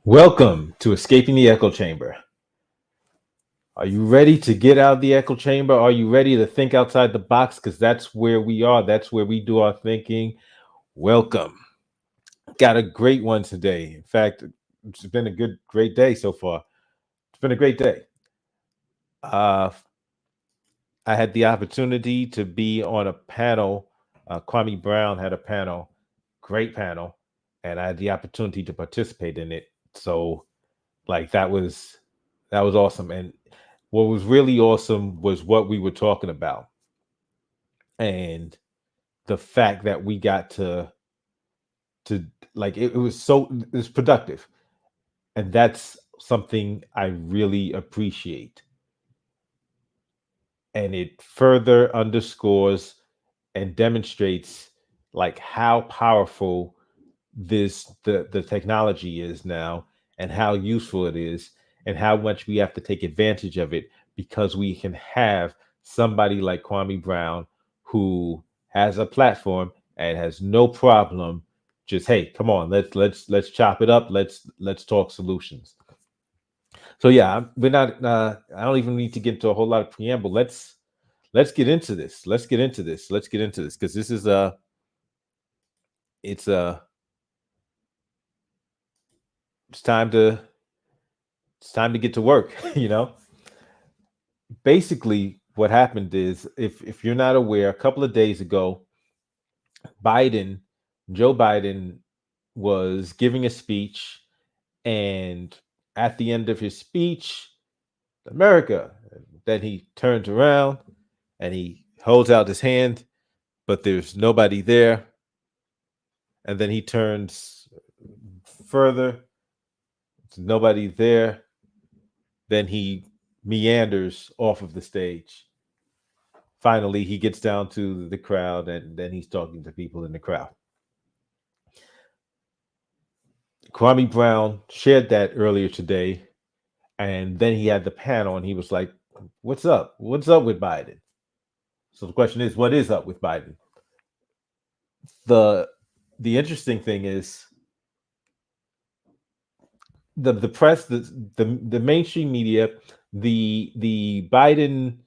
Welcome to Escaping the Echo Chamber. Are you ready to get out of the echo chamber? Are you ready to think outside the box? Because that's where we are. That's where we do our thinking. Welcome. Got a great one today. In fact, it's been a great day so far. It's been a great day. Uh, I had the opportunity to be on a panel. Kwame Brown had a panel, great panel, and I had the opportunity to participate in it. So, like that was awesome. And what was really awesome was what we were talking about and the fact that we got to like it was productive, and that's something I really appreciate, and it further underscores and demonstrates like how powerful the technology is now, and how useful it is, and how much we have to take advantage of it, because we can have somebody like Kwame Brown who has a platform and has no problem just, hey, come on, let's chop it up, let's talk solutions. So yeah, we're not I don't even need to get into a whole lot of preamble. Let's get into this. Let's get into this, because this is it's it's time to it's time to get to work. Basically what happened is, if you're not aware, a couple of days ago, Biden, Joe Biden, was giving a speech, and at the end of his speech, America, then he turns around and he holds out his hand, but there's nobody there, and then he turns further, there's nobody there, then he meanders off of the stage. Finally, he gets down to the crowd, and then he's talking to people in the crowd. Kwame Brown shared that earlier today, and then he had the panel, and he was like, "What's up? What's up with Biden?" So the question is, what is up with Biden? the The interesting thing is, the press, the mainstream media, the Biden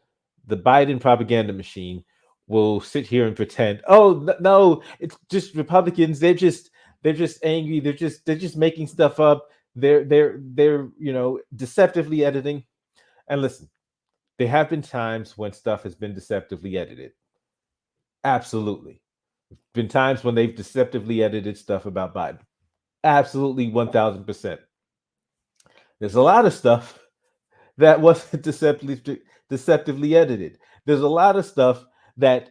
propaganda machine will sit here and pretend, oh no, it's just Republicans. They're just angry. They're just making stuff up. They're deceptively editing. And listen, there have been times when stuff has been deceptively edited. Absolutely, been times when they've deceptively edited stuff about Biden. Absolutely, 1,000%. There's a lot of stuff that wasn't deceptively edited. There's a lot of stuff that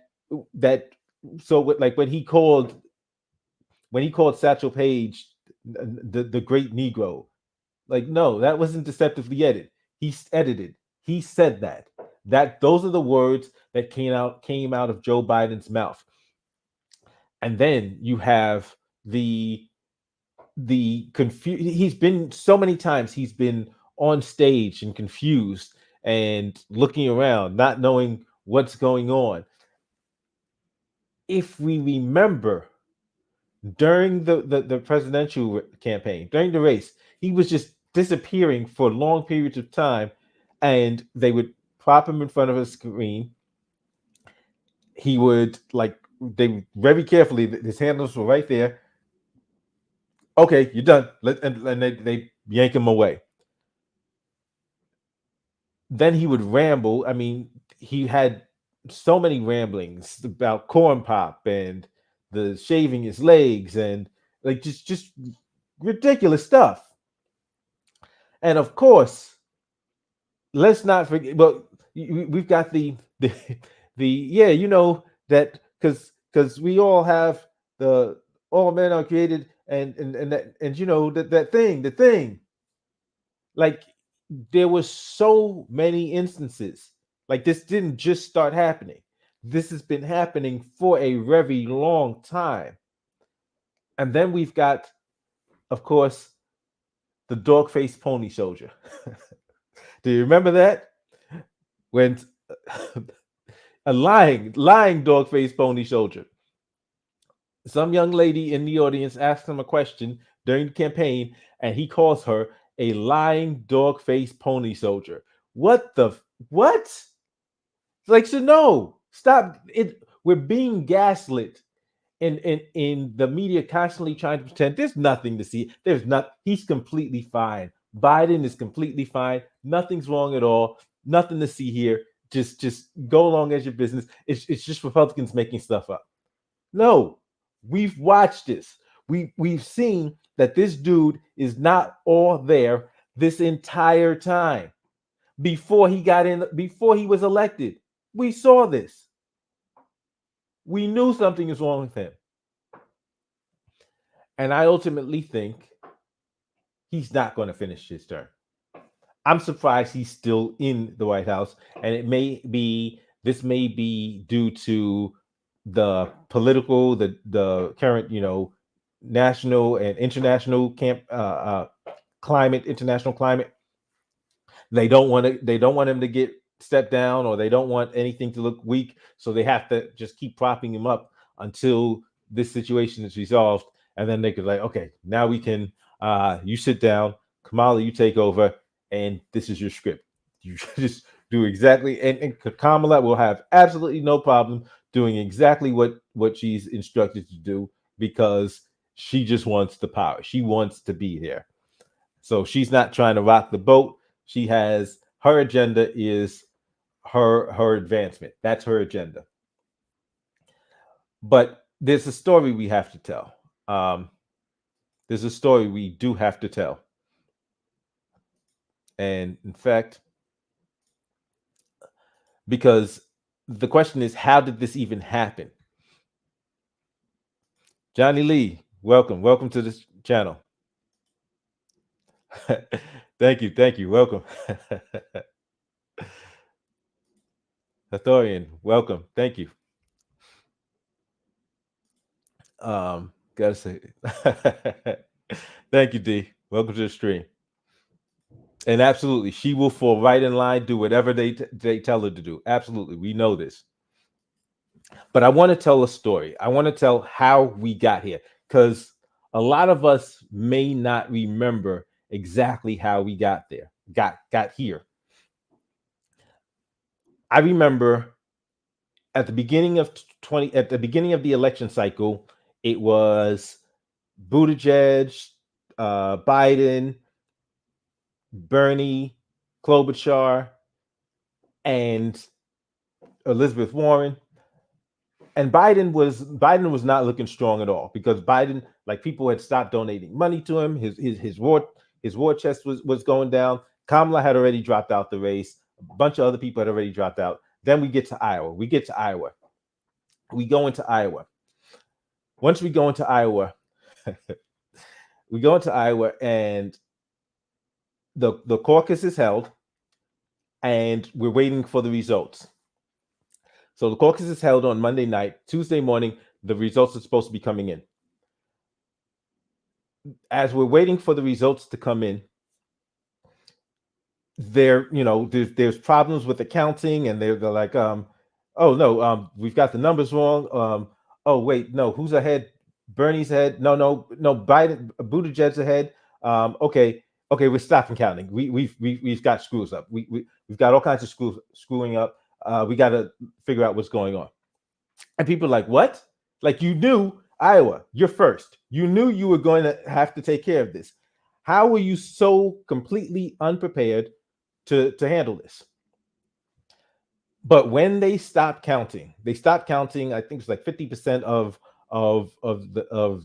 so like when he called Satchel Paige the great Negro, like, no, that wasn't deceptively edited. Edited. He said that those are the words that came out of Joe Biden's mouth. And then you have the he's been so many times, he's been on stage and confused and looking around, not knowing what's going on. If we remember, during the presidential campaign, during the race, he was just disappearing for long periods of time, and they would prop him in front of a screen. He would, like, they very carefully, his handles were right there. Okay, you're done. And they yank him away. Then he would ramble. I mean, he had so many ramblings about corn pop and the shaving his legs, and like just ridiculous stuff. And of course, let's not forget. Well, we've got the yeah, that, because we all have the all men are created, and that thing, the thing. Like, there was so many instances. Like, this didn't just start happening. This has been happening for a very long time. And then we've got, of course, the dog faced pony soldier. Do you remember that? When a lying dog faced pony soldier. Some young lady in the audience asked him a question during the campaign, and he calls her a lying dog-faced pony soldier. What the what? Like, so no, stop it. We're being gaslit in the media, constantly trying to pretend there's nothing to see. There's not. He's completely fine. Biden is completely fine. Nothing's wrong at all. Nothing to see here. Just go along as your business. It's just Republicans making stuff up. No, we've watched this. We've seen that this dude is not all there this entire time before he got in, before he was elected. We saw this. We knew something is wrong with him. And I ultimately think he's not going to finish his term. I'm surprised he's still in the White House. And this may be due to the political, the current, national and international climate, international climate. They don't want him to get stepped down, or they don't want anything to look weak, so they have to just keep propping him up until this situation is resolved, and then they could, like, okay, now we can, you sit down, Kamala, you take over, and this is your script. You just do exactly, and Kamala will have absolutely no problem doing exactly what she's instructed to do, because she just wants the power. She wants to be here. So she's not trying to rock the boat. She has, her agenda is her advancement. That's her agenda. But there's a story we have to tell. There's a story we do have to tell. And in fact, because the question is, how did this even happen? Johnny Lee, welcome. Welcome to this channel. Thank you. Thank you. Welcome. Hathorian, welcome. Thank you. Gotta say, thank you, D. Welcome to the stream. And absolutely, she will fall right in line, do whatever they tell her to do. Absolutely, we know this. But I want to tell a story. I want to tell how we got here, because a lot of us may not remember exactly how we got there, got here. I remember at the beginning of the election cycle, it was Buttigieg, Biden, Bernie, Klobuchar, and Elizabeth Warren. And Biden was not looking strong at all, because Biden, like, people had stopped donating money to him. His war chest was going down. Kamala had already dropped out the race. A bunch of other people had already dropped out. Then we get to Iowa. We go into Iowa. Once we go into Iowa, and the caucus is held, and we're waiting for the results. So the caucus is held on Monday night. Tuesday morning, the results are supposed to be coming in. As we're waiting for the results to come in, there's problems with the counting, and they're like, oh no, we've got the numbers wrong. Oh wait, no, who's ahead? Bernie's ahead. No, Biden, Buttigieg's ahead. Okay, we're stopping counting. We've got screws up. We've got all kinds of screwing up. We got to figure out what's going on. And people are like, what? Like, you knew Iowa, you're first. You knew you were going to have to take care of this. How were you so completely unprepared to handle this? But when they stopped counting, I think it's like 50% of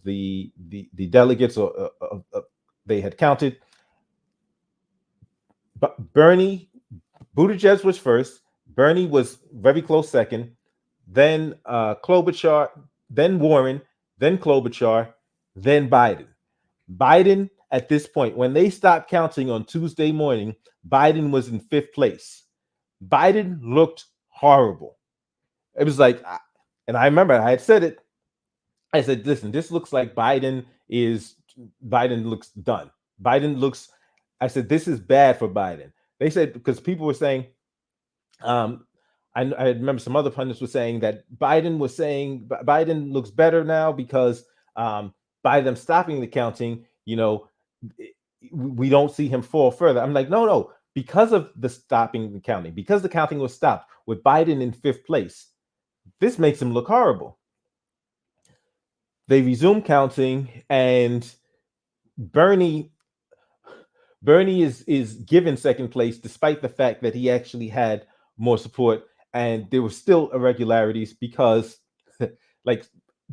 the delegates, or they had counted. But Buttigieg was first. Bernie was very close second. Then Klobuchar, then Warren, then Klobuchar, then Biden. Biden, at this point, when they stopped counting on Tuesday morning, Biden was in fifth place. Biden looked horrible. It was like, and I remember I had said it. I said, listen, this looks like Biden looks done. I said, this is bad for Biden. They said, because people were saying, I I remember some other pundits were saying that Biden looks better now because by them stopping the counting, we don't see him fall further. I'm like, no, because of the stopping the counting, because the counting was stopped with Biden in fifth place, this makes him look horrible. They resume counting, and Bernie is given second place despite the fact that he actually had more support, and there were still irregularities because like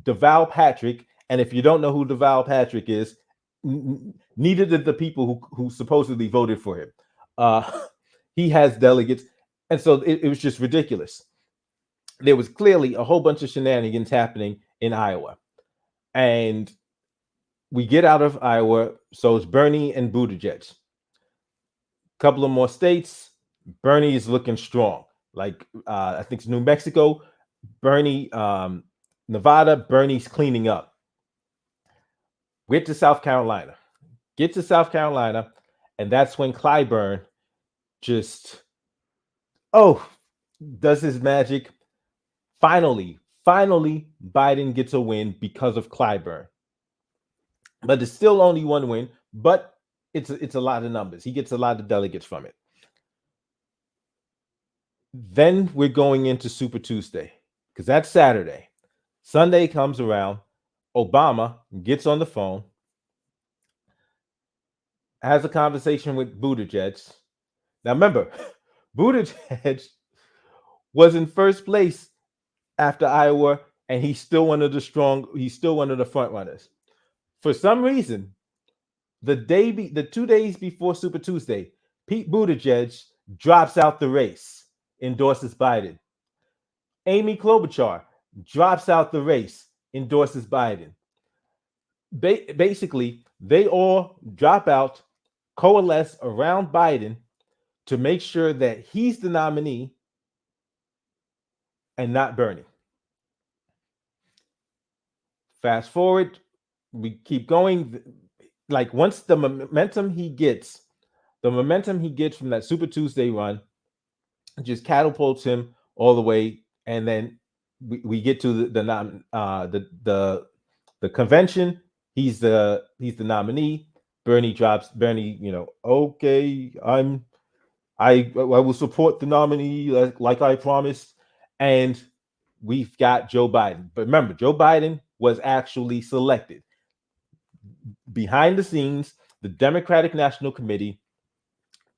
Deval Patrick, and if you don't know who Deval Patrick is, neither did the people who supposedly voted for him. He has delegates, and so it was just ridiculous. There was clearly a whole bunch of shenanigans happening in Iowa, and we get out of Iowa, so it's Bernie and Buttigieg. Couple of more states, Bernie is looking strong. Like I think it's New Mexico, Bernie, Nevada, Bernie's cleaning up. Get to South Carolina, and that's when Clyburn just does his magic. Finally, Biden gets a win because of Clyburn. But it's still only one win, but it's a lot of numbers. He gets a lot of delegates from it. Then we're going into Super Tuesday because that's Saturday. Sunday comes around. Obama gets on the phone, has a conversation with Buttigieg. Now remember, Buttigieg was in first place after Iowa, and he's still one of the front runners. For some reason, the 2 days before Super Tuesday, Pete Buttigieg drops out the race, endorses Biden. Amy Klobuchar drops out the race, endorses Biden. Basically, they all drop out, coalesce around Biden to make sure that he's the nominee and not Bernie. Fast forward, we keep going. Like once the momentum he gets from that Super Tuesday run just catapults him all the way, and then we get to the convention. He's the nominee. Bernie, okay, I will support the nominee like I promised, and we've got Joe Biden. But remember, Joe Biden was actually selected. Behind the scenes, the Democratic National Committee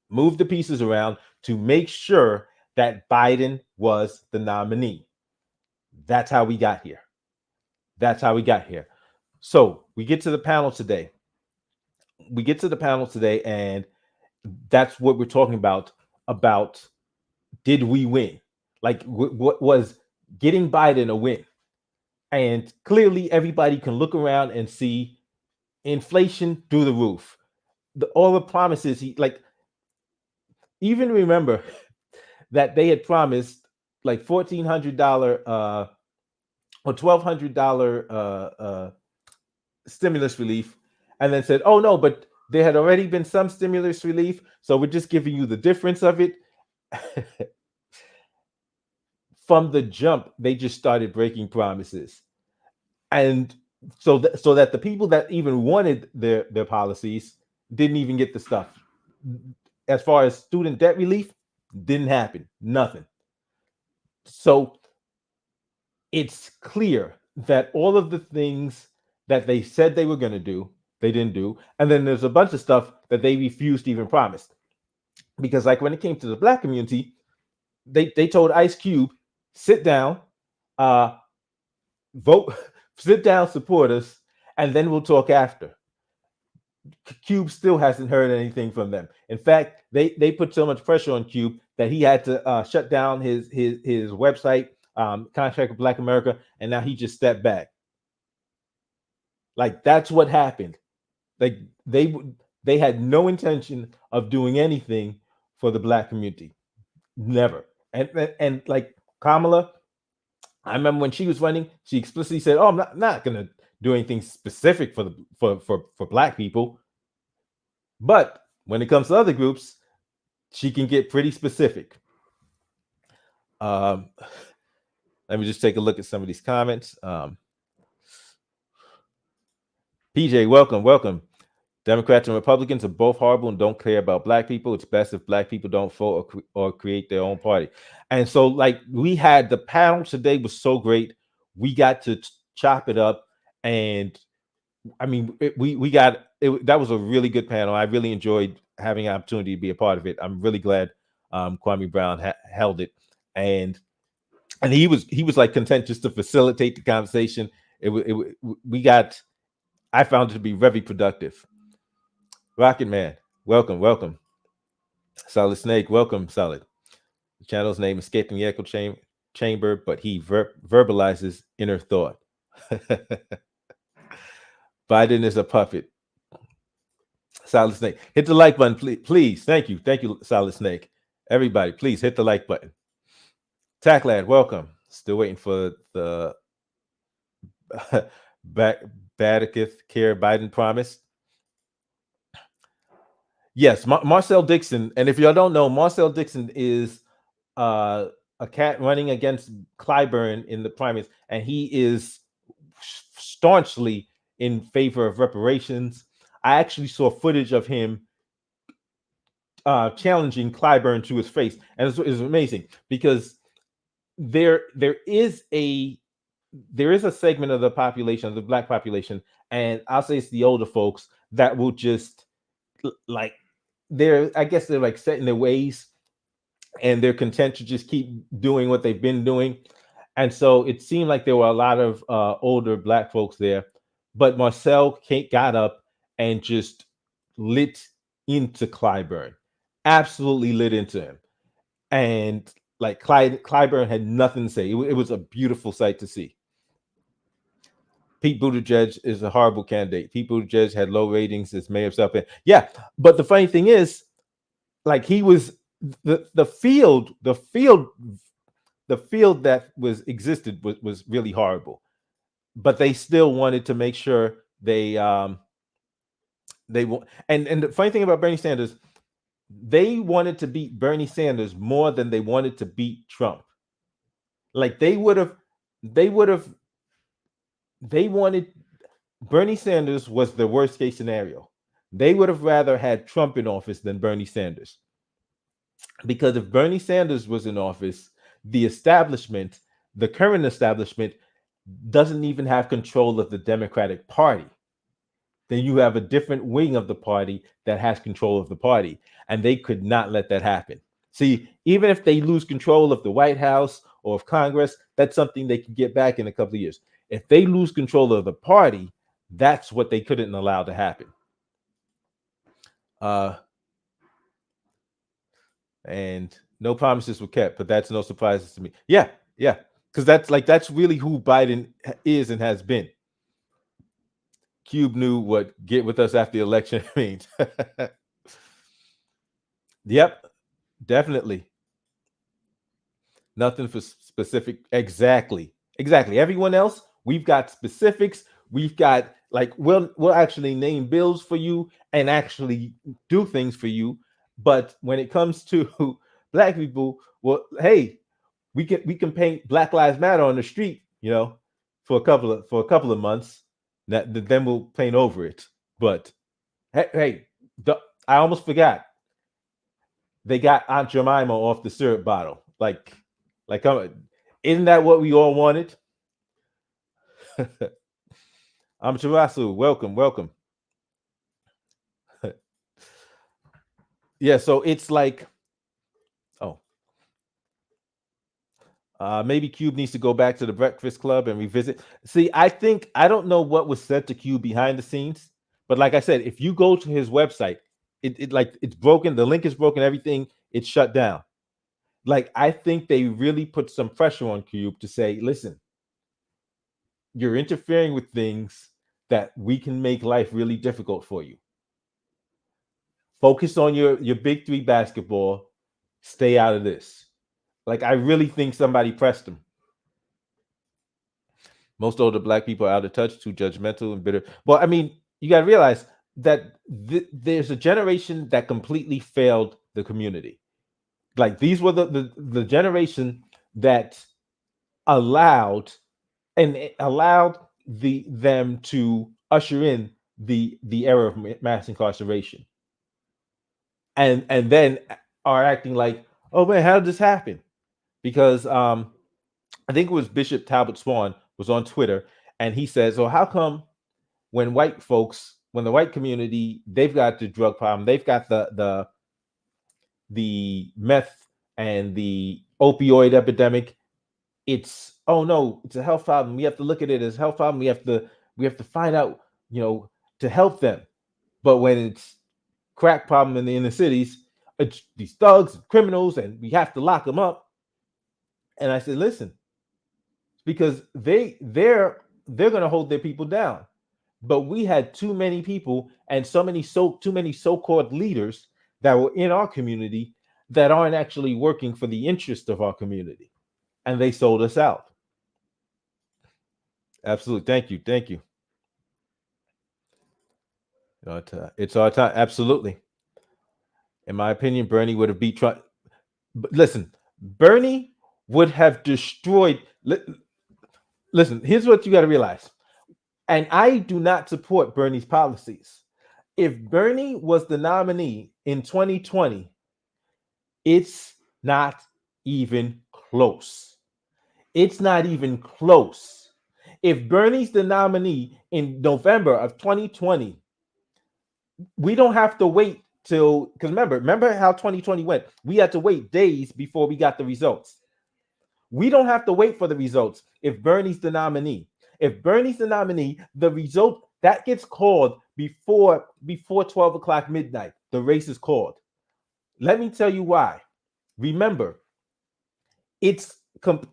moved the pieces around to make sure that Biden was the nominee. That's how we got here. So we get to the panel today. And that's what we're talking about did we win? Like, what was getting Biden a win? And clearly, everybody can look around and see inflation through the roof. All the promises even remember that they had promised like $1,400 or $1,200 stimulus relief, and then said, "Oh no, but there had already been some stimulus relief, so we're just giving you the difference of it." From the jump, they just started breaking promises, and so that the people that even wanted their policies didn't even get the stuff. As far as student debt relief, didn't happen. Nothing. So it's clear that all of the things that they said they were going to do, they didn't do. And then there's a bunch of stuff that they refused to even promise. Because like when it came to the Black community, they told Ice Cube, sit down, vote, sit down, support us, and then we'll talk after. Cube still hasn't heard anything from them. In fact, they put so much pressure on Cube that he had to shut down his website, Contract with Black America, and now he just stepped back. Like that's what happened. Like they had no intention of doing anything for the Black community, never. And like Kamala, I remember when she was running, she explicitly said, "Oh, I'm not going to do anything specific for Black people." But when it comes to other groups, she can get pretty specific. Um, let me just take a look at some of these comments. PJ, welcome, welcome. Democrats and Republicans are both horrible and don't care about black people. It's best if black people don't vote or create their own party. And so, like, we had the panel today was so great. We got to chop it up, and I mean, we got it. That was a really good panel. I really enjoyed having an opportunity to be a part of it. I'm really glad Kwame Brown held it, and he was like content just to facilitate the conversation. We got. I found it to be very productive. Rocket Man, welcome, welcome. Solid Snake, welcome, Solid. The channel's name Escaping the Echo Chamber, but he verbalizes inner thought. Biden is a puppet. Solid Snake, hit the like button, please. Please, thank you, Solid Snake. Everybody, please hit the like button. Tacklad, welcome. Still waiting for the Badicus Care Biden promise. Yes, Marcel Dixon. And if y'all don't know, Marcel Dixon is a cat running against Clyburn in the primaries, and he is staunchly in favor of reparations. I actually saw footage of him challenging Clyburn to his face, and it's amazing because there is a segment of the population, the black population, and I'll say it's the older folks that will just like I guess they're like set in their ways and they're content to just keep doing what they've been doing. And so it seemed like there were a lot of older black folks there, but Marcel got up and just lit into Clyburn, absolutely lit into him. And like Clyburn had nothing to say. It was a beautiful sight to see. Pete Buttigieg is a horrible candidate. Pete Buttigieg had low ratings as mayor of South Bend. Yeah, but the funny thing is, like he was the field that was existed was really horrible, but they still wanted to make sure they and the funny thing about Bernie Sanders, they wanted to beat Bernie Sanders more than they wanted to beat Trump. Like they wanted Bernie Sanders was the worst case scenario. They would have rather had Trump in office than Bernie Sanders. Because if Bernie Sanders was in office, the establishment, the current establishment, doesn't even have control of the Democratic Party. Then you have a different wing of the party that has control of the party, and they could not let that happen. See, even if they lose control of the White House or of Congress, that's something they can get back in a couple of years. If they lose control of the party, that's what they couldn't allow to happen. And no promises were kept, but that's no surprises to me. Yeah, because that's really who Biden is and has been. Cube knew what get with us after the election means. Yep, definitely. Nothing for specific. Exactly. Everyone else, we've got specifics. We've got like we'll actually name bills for you and actually do things for you. But when it comes to black people, well, hey, we can paint Black Lives Matter on the street, for a couple of months. Then we'll paint over it. But hey, I almost forgot. They got Aunt Jemima off the syrup bottle. Like, isn't that what we all wanted? I'm Chirasu. Welcome. Yeah, so it's like, maybe Cube needs to go back to the Breakfast Club and revisit. See, I don't know what was said to Cube behind the scenes, but like I said, if you go to his website, it's broken. The link is broken. Everything, it's shut down. Like, I think they really put some pressure on Cube to say, listen, you're interfering with things that we can make life really difficult for you. Focus on your big three basketball. Stay out of this. Like, I really think somebody pressed him. Most older black people are out of touch, too judgmental and bitter. Well, I mean, you got to realize that there's a generation that completely failed the community. Like, these were the generation that allowed and it allowed them to usher in the era of mass incarceration, and then are acting like, oh man, how did this happen? Because I think it was Bishop Talbot Swan was on Twitter, and he says, "So how come when white folks, when the white community, they've got the drug problem, they've got the meth and the opioid epidemic, it's oh no, it's a health problem. We have to look at it as a health problem. We have to find out, to help them. But when it's crack problem in the inner cities, it's these thugs and criminals, and we have to lock them up." And I said, listen, because they're going to hold their people down. But we had too many people and too many so-called leaders that were in our community that aren't actually working for the interest of our community, and they sold us out. Absolutely. Thank you. It's our time. Absolutely. In my opinion, Bernie would have beat Trump. Listen, Bernie would have destroyed. Listen, here's what you got to realize. And I do not support Bernie's policies. If Bernie was the nominee in 2020, it's not even close. It's not even close. If Bernie's the nominee in November of 2020, we don't have to wait till, because remember how 2020 went. We had to wait days before we got the results. We don't have to wait for the results if Bernie's the nominee. If Bernie's the nominee, the result that gets called before 12 o'clock midnight. The race is called. Let me tell you why. Remember, it's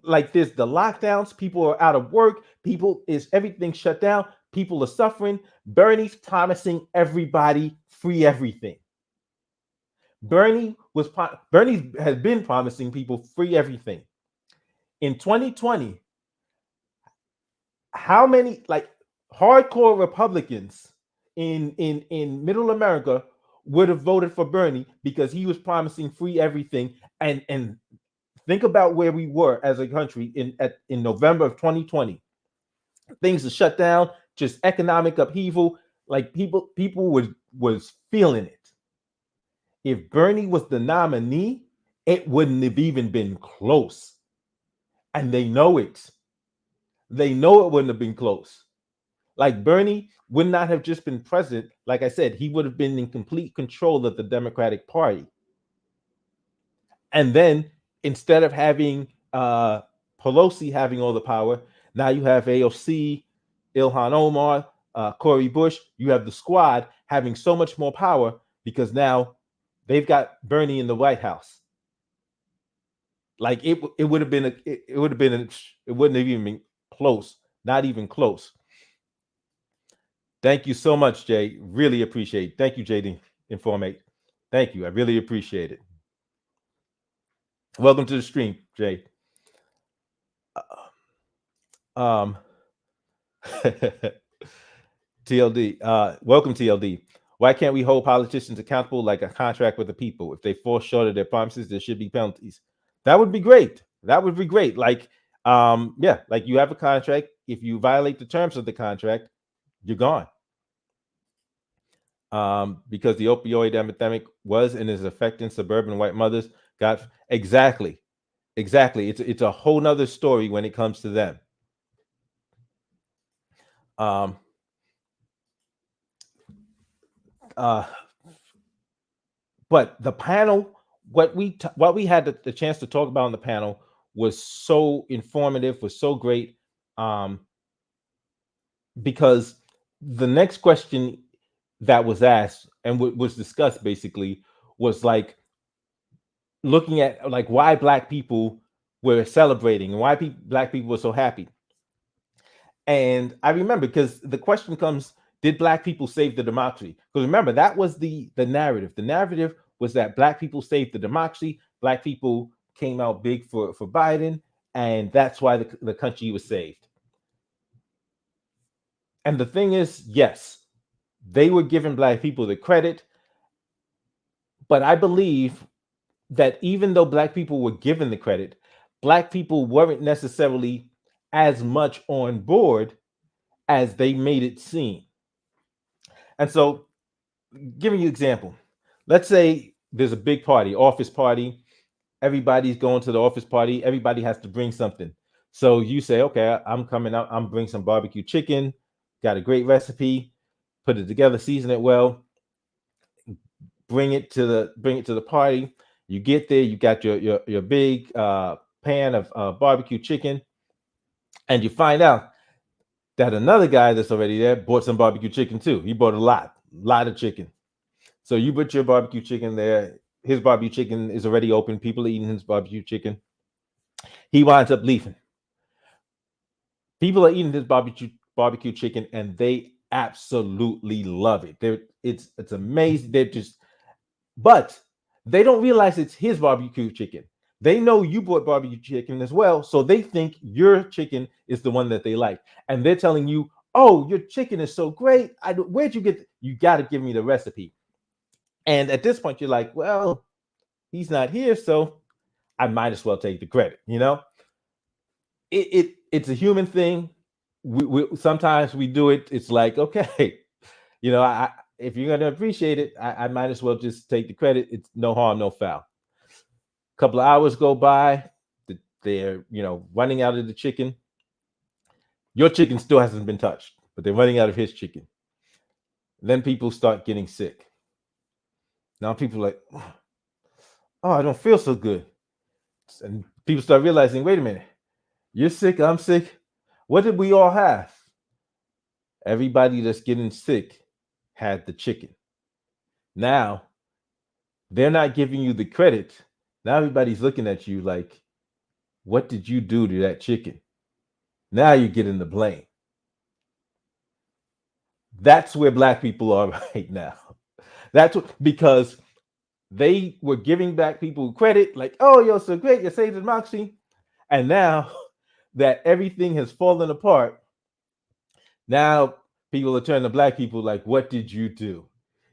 like this: the lockdowns, people are out of work, everything shut down, people are suffering. Bernie's promising everybody free everything. Bernie has been promising people free everything. In 2020, how many hardcore Republicans in middle America would have voted for Bernie because he was promising free everything? And think about where we were as a country in November of 2020. Things are shut down, just economic upheaval. Like people was feeling it. If Bernie was the nominee, it wouldn't have even been close. And they know it. They know it wouldn't have been close. Like Bernie would not have just been president. Like I said, he would have been in complete control of the Democratic Party. And then instead of having Pelosi having all the power, now you have AOC, Ilhan Omar, Cori Bush. You have the squad having so much more power because now they've got Bernie in the White House. Like it would have been it wouldn't have even been close, not even close. Thank you so much, Jay. Really appreciate it. Thank you, JD Informate. Thank you. I really appreciate it. Welcome to the stream, Jay. TLD. Welcome, TLD. Why can't we hold politicians accountable like a contract with the people? If they fall short of their promises, there should be penalties. That would be great. That would be great. Like you have a contract. If you violate the terms of the contract, you're gone. Because the opioid epidemic was and is affecting suburban white mothers. Exactly. It's a whole nother story when it comes to them. But the panel, what we had the chance to talk about on the panel was so informative, was so great. Because the next question that was asked and was discussed basically was like looking at like why Black people were celebrating and why Black people were so happy. And I remember because the question comes, did Black people save the democracy? Because remember, that was the narrative. The narrative was that Black people saved the democracy. Black people came out big for Biden, and that's why the country was saved. And the thing is, yes, they were giving Black people the credit, but I believe that even though Black people were given the credit, Black people weren't necessarily as much on board as they made it seem. And so, giving you an example, let's say there's a big party, office party. Everybody's going to the office party. Everybody has to bring something. So you say, okay, I'm coming out. I'm bringing some barbecue chicken. Got a great recipe. Put it together, season it well. Bring it to the party. You get there. You got your big pan of barbecue chicken, and you find out that another guy that's already there bought some barbecue chicken too. He bought a lot of chicken. So you put your barbecue chicken there. His barbecue chicken is already open. People are eating his barbecue chicken. He winds up leaving. People are eating this barbecue chicken, and they absolutely love it. It's amazing. They're just, but they don't realize it's his barbecue chicken. They know you bought barbecue chicken as well, so they think your chicken is the one that they like, and they're telling you, "Oh, your chicken is so great. Where'd you get? You got to give me the recipe." And at this point, you're like, "Well, he's not here, so I might as well take the credit." It's a human thing. We sometimes we do it. It's like, okay, if you're gonna appreciate it, I might as well just take the credit. It's no harm, no foul. A couple of hours go by, they're running out of the chicken. Your chicken still hasn't been touched, but they're running out of his chicken. Then people start getting sick. Now people are like, oh, I don't feel so good. And people start realizing, wait a minute, you're sick, I'm sick. What did we all have? Everybody that's getting sick had the chicken. Now they're not giving you the credit. Now everybody's looking at you like, what did you do to that chicken? Now you're getting the blame. That's where Black people are right now. Because they were giving Black people credit, like, oh, you're so great, you're saving democracy. And now that everything has fallen apart, now people are turning to Black people like, what did you do?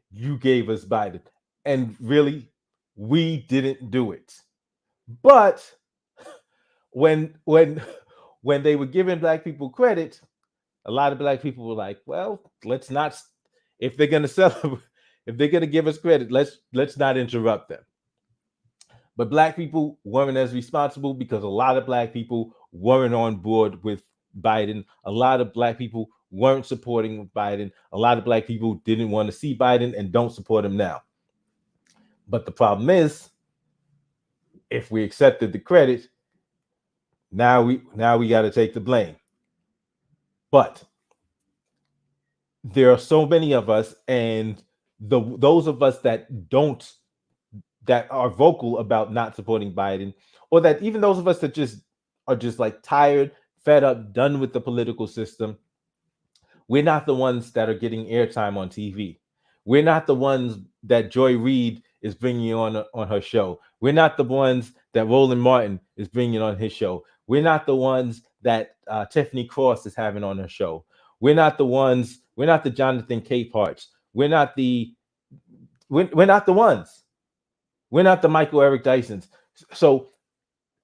You gave us Biden. And really, we didn't do it. But when they were giving Black people credit, a lot of Black people were like, well, let's not, if they're going to celebrate, if they're going to give us credit, let's not interrupt them. But Black people weren't as responsible because a lot of Black people weren't on board with Biden. A lot of Black people weren't supporting Biden. A lot of Black people didn't want to see Biden and don't support him now. But the problem is, if we accepted the credit, now we got to take the blame. But there are so many of us, and those of us that are vocal about not supporting Biden, or that even those of us that are just like tired, fed up, done with the political system, we're not the ones that are getting airtime on TV. We're not the ones that Joy Reid is bringing on her show. We're not the ones that Roland Martin is bringing on his show. We're not the ones that Tiffany Cross is having on her show. We're not the Jonathan Capeharts. We're not the ones. We're not the Michael Eric Dysons. So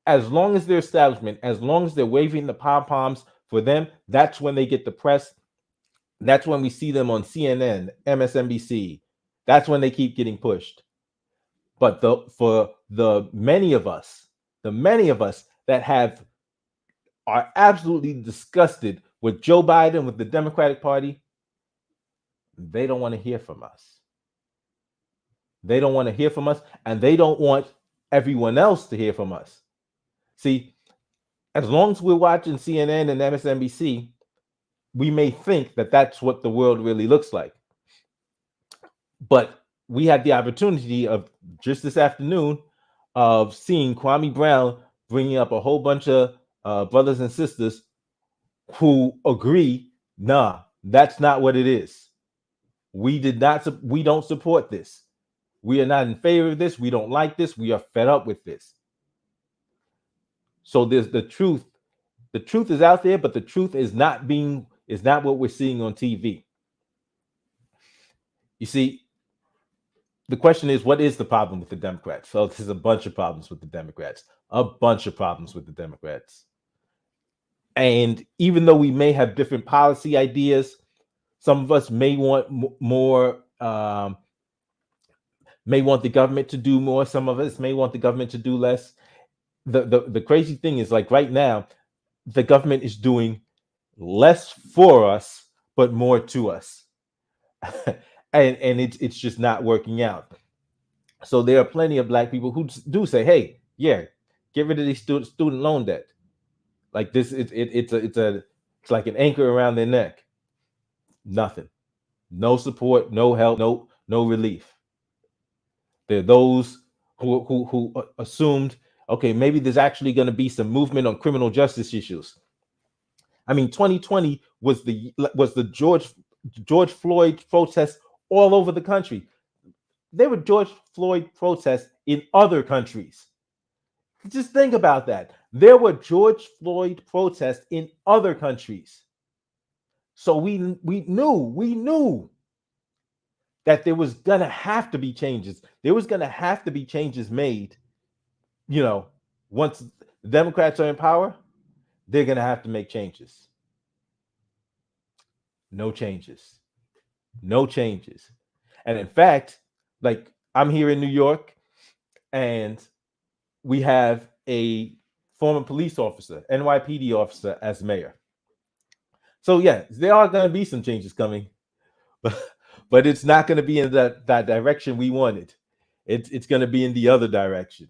as long as they're establishment, as long as they're waving the pom-poms for them, that's when they get the press. That's when we see them on CNN, MSNBC. That's when they keep getting pushed. But for the many of us that are absolutely disgusted with Joe Biden, with the Democratic Party, they don't want to hear from us. They don't want to hear from us, and they don't want everyone else to hear from us. See, as long as we're watching CNN and MSNBC, we may think that that's what the world really looks like. But we had the opportunity of just this afternoon of seeing Kwame Brown bringing up a whole bunch of brothers and sisters who agree, nah, that's not what it is. We don't support this. We are not in favor of this. We don't like this. We are fed up with this. So there's the truth. The truth is out there, but the truth is not what we're seeing on TV. You see, the question is, what is the problem with the Democrats? So there's a bunch of problems with the Democrats, a bunch of problems with the Democrats. And even though we may have different policy ideas, some of us may want more, may want the government to do more. Some of us may want the government to do less. The crazy thing is, like right now, the government is doing less for us, but more to us. and it's just not working out. So there are plenty of Black people who do say, "Hey, yeah, get rid of these student loan debt." Like this, it's like an anchor around their neck. Nothing, no support, no help, no relief. There are those who assumed, okay, maybe there's actually going to be some movement on criminal justice issues. I mean, 2020 was the George Floyd protests all over the country. There were George Floyd protests in other countries. Just think about that. There were George Floyd protests in other countries. So we knew that there was gonna have to be changes. There was gonna have to be changes made. You know, once the Democrats are in power, they're gonna have to make changes. No changes. No changes. And in fact, like I'm here in New York, and we have a former police officer, NYPD officer, as mayor. So yeah, there are going to be some changes coming, but it's not going to be in that direction we wanted. It's going to be in the other direction,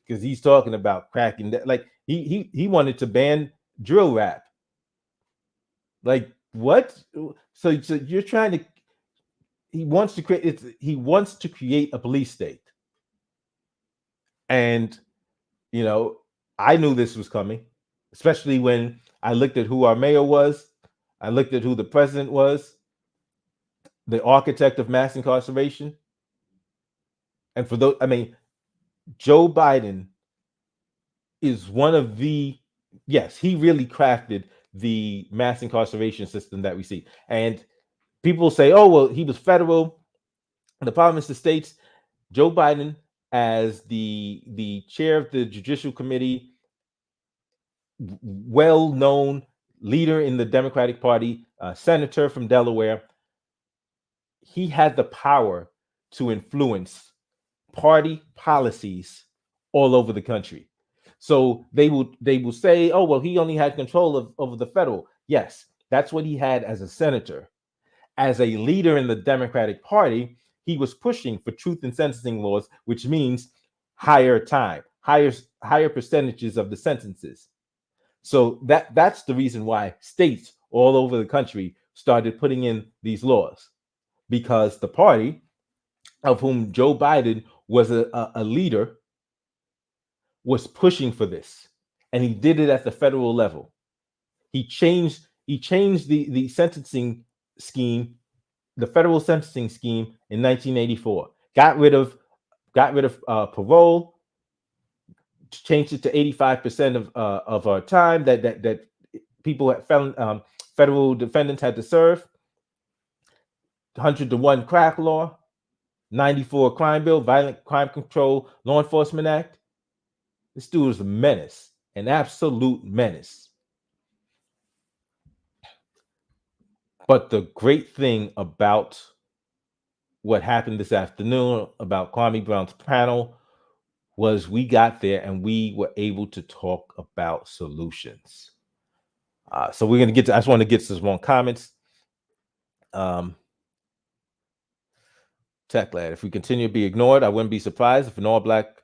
because he's talking about cracking that. Like he wanted to ban drill rap. Like what? So you're trying to. He wants to create. He wants to create a police state, and you know, I knew this was coming, especially when I looked at who our mayor was. I looked at who the president was, the architect of mass incarceration. And for those, I mean, Joe Biden is one of the, yes, he really crafted the mass incarceration system that we see. And people say, oh, well, he was federal. The problem is the states. Joe Biden, as the chair of the Judicial Committee, well-known leader in the Democratic Party, senator from Delaware, he had the power to influence party policies all over the country. So they will say, oh, well, he only had control of the federal. Yes, that's what he had as a senator. As a leader in the Democratic Party, he was pushing for truth in sentencing laws, which means higher time, higher percentages of the sentences. So that's the reason why states all over the country started putting in these laws, because the party of whom Joe Biden was a leader was pushing for this, and he did it at the federal level. He changed the sentencing scheme, the federal sentencing scheme in 1984. Got rid of parole, changed it to 85% of our time that people found federal defendants had to serve. 100-to-1 crack law, 94 crime bill, violent crime control law enforcement act. This dude was a menace, an absolute menace. But the great thing about what happened this afternoon about Kwame Brown's panel was we got there and we were able to talk about solutions. So we're going to get to, I just want to get to some more comments. Tech lad, if we continue to be ignored, I wouldn't be surprised if an all-black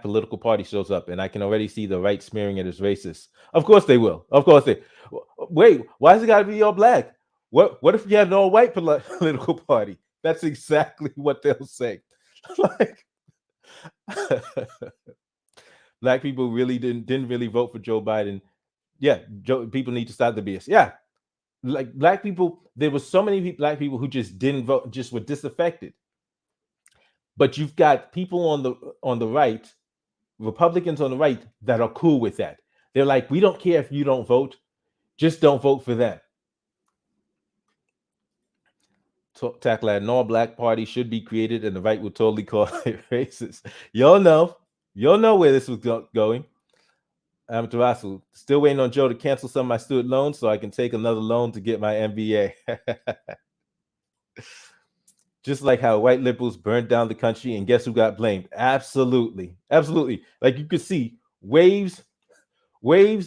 political party shows up, and I can already see the right smearing it as racist. Of course they will. Of course they. Wait, why has it got to be all black? What if you had an all-white political party? That's exactly what they'll say. Like, black people really didn't really vote for Joe Biden. Yeah, people need to stop the BS. Yeah, like black people, there were so many black people who just didn't vote, just were disaffected. But you've got people on the right, Republicans on the right, that are cool with that. They're like, we don't care if you don't vote, just don't vote for them. tackle that. An all-black party should be created, and the right will totally call it racist. You'll know where this was going. I'm Tarasu. Still waiting on Joe to cancel some of my student loans so I can take another loan to get my MBA. Just like how white liberals burned down the country, and guess who got blamed? Absolutely, absolutely. Like you could see waves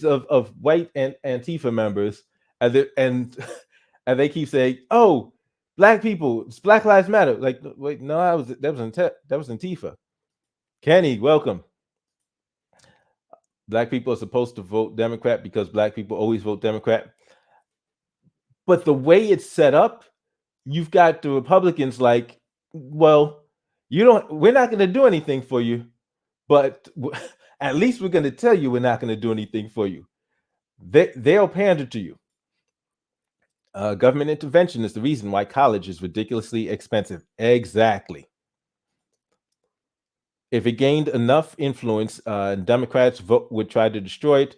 of white and Antifa members, and and they keep saying, "Oh, black people, it's Black Lives Matter." Like, wait, no, that was Antifa. Kenny, welcome. Black people are supposed to vote Democrat because black people always vote Democrat. But the way it's set up, you've got the Republicans like, well, we're not going to do anything for you, but at least we're going to tell you we're not going to do anything for you. They'll pander to you. Government intervention is the reason why college is ridiculously expensive. Exactly. If it gained enough influence, Democrats would try to destroy it.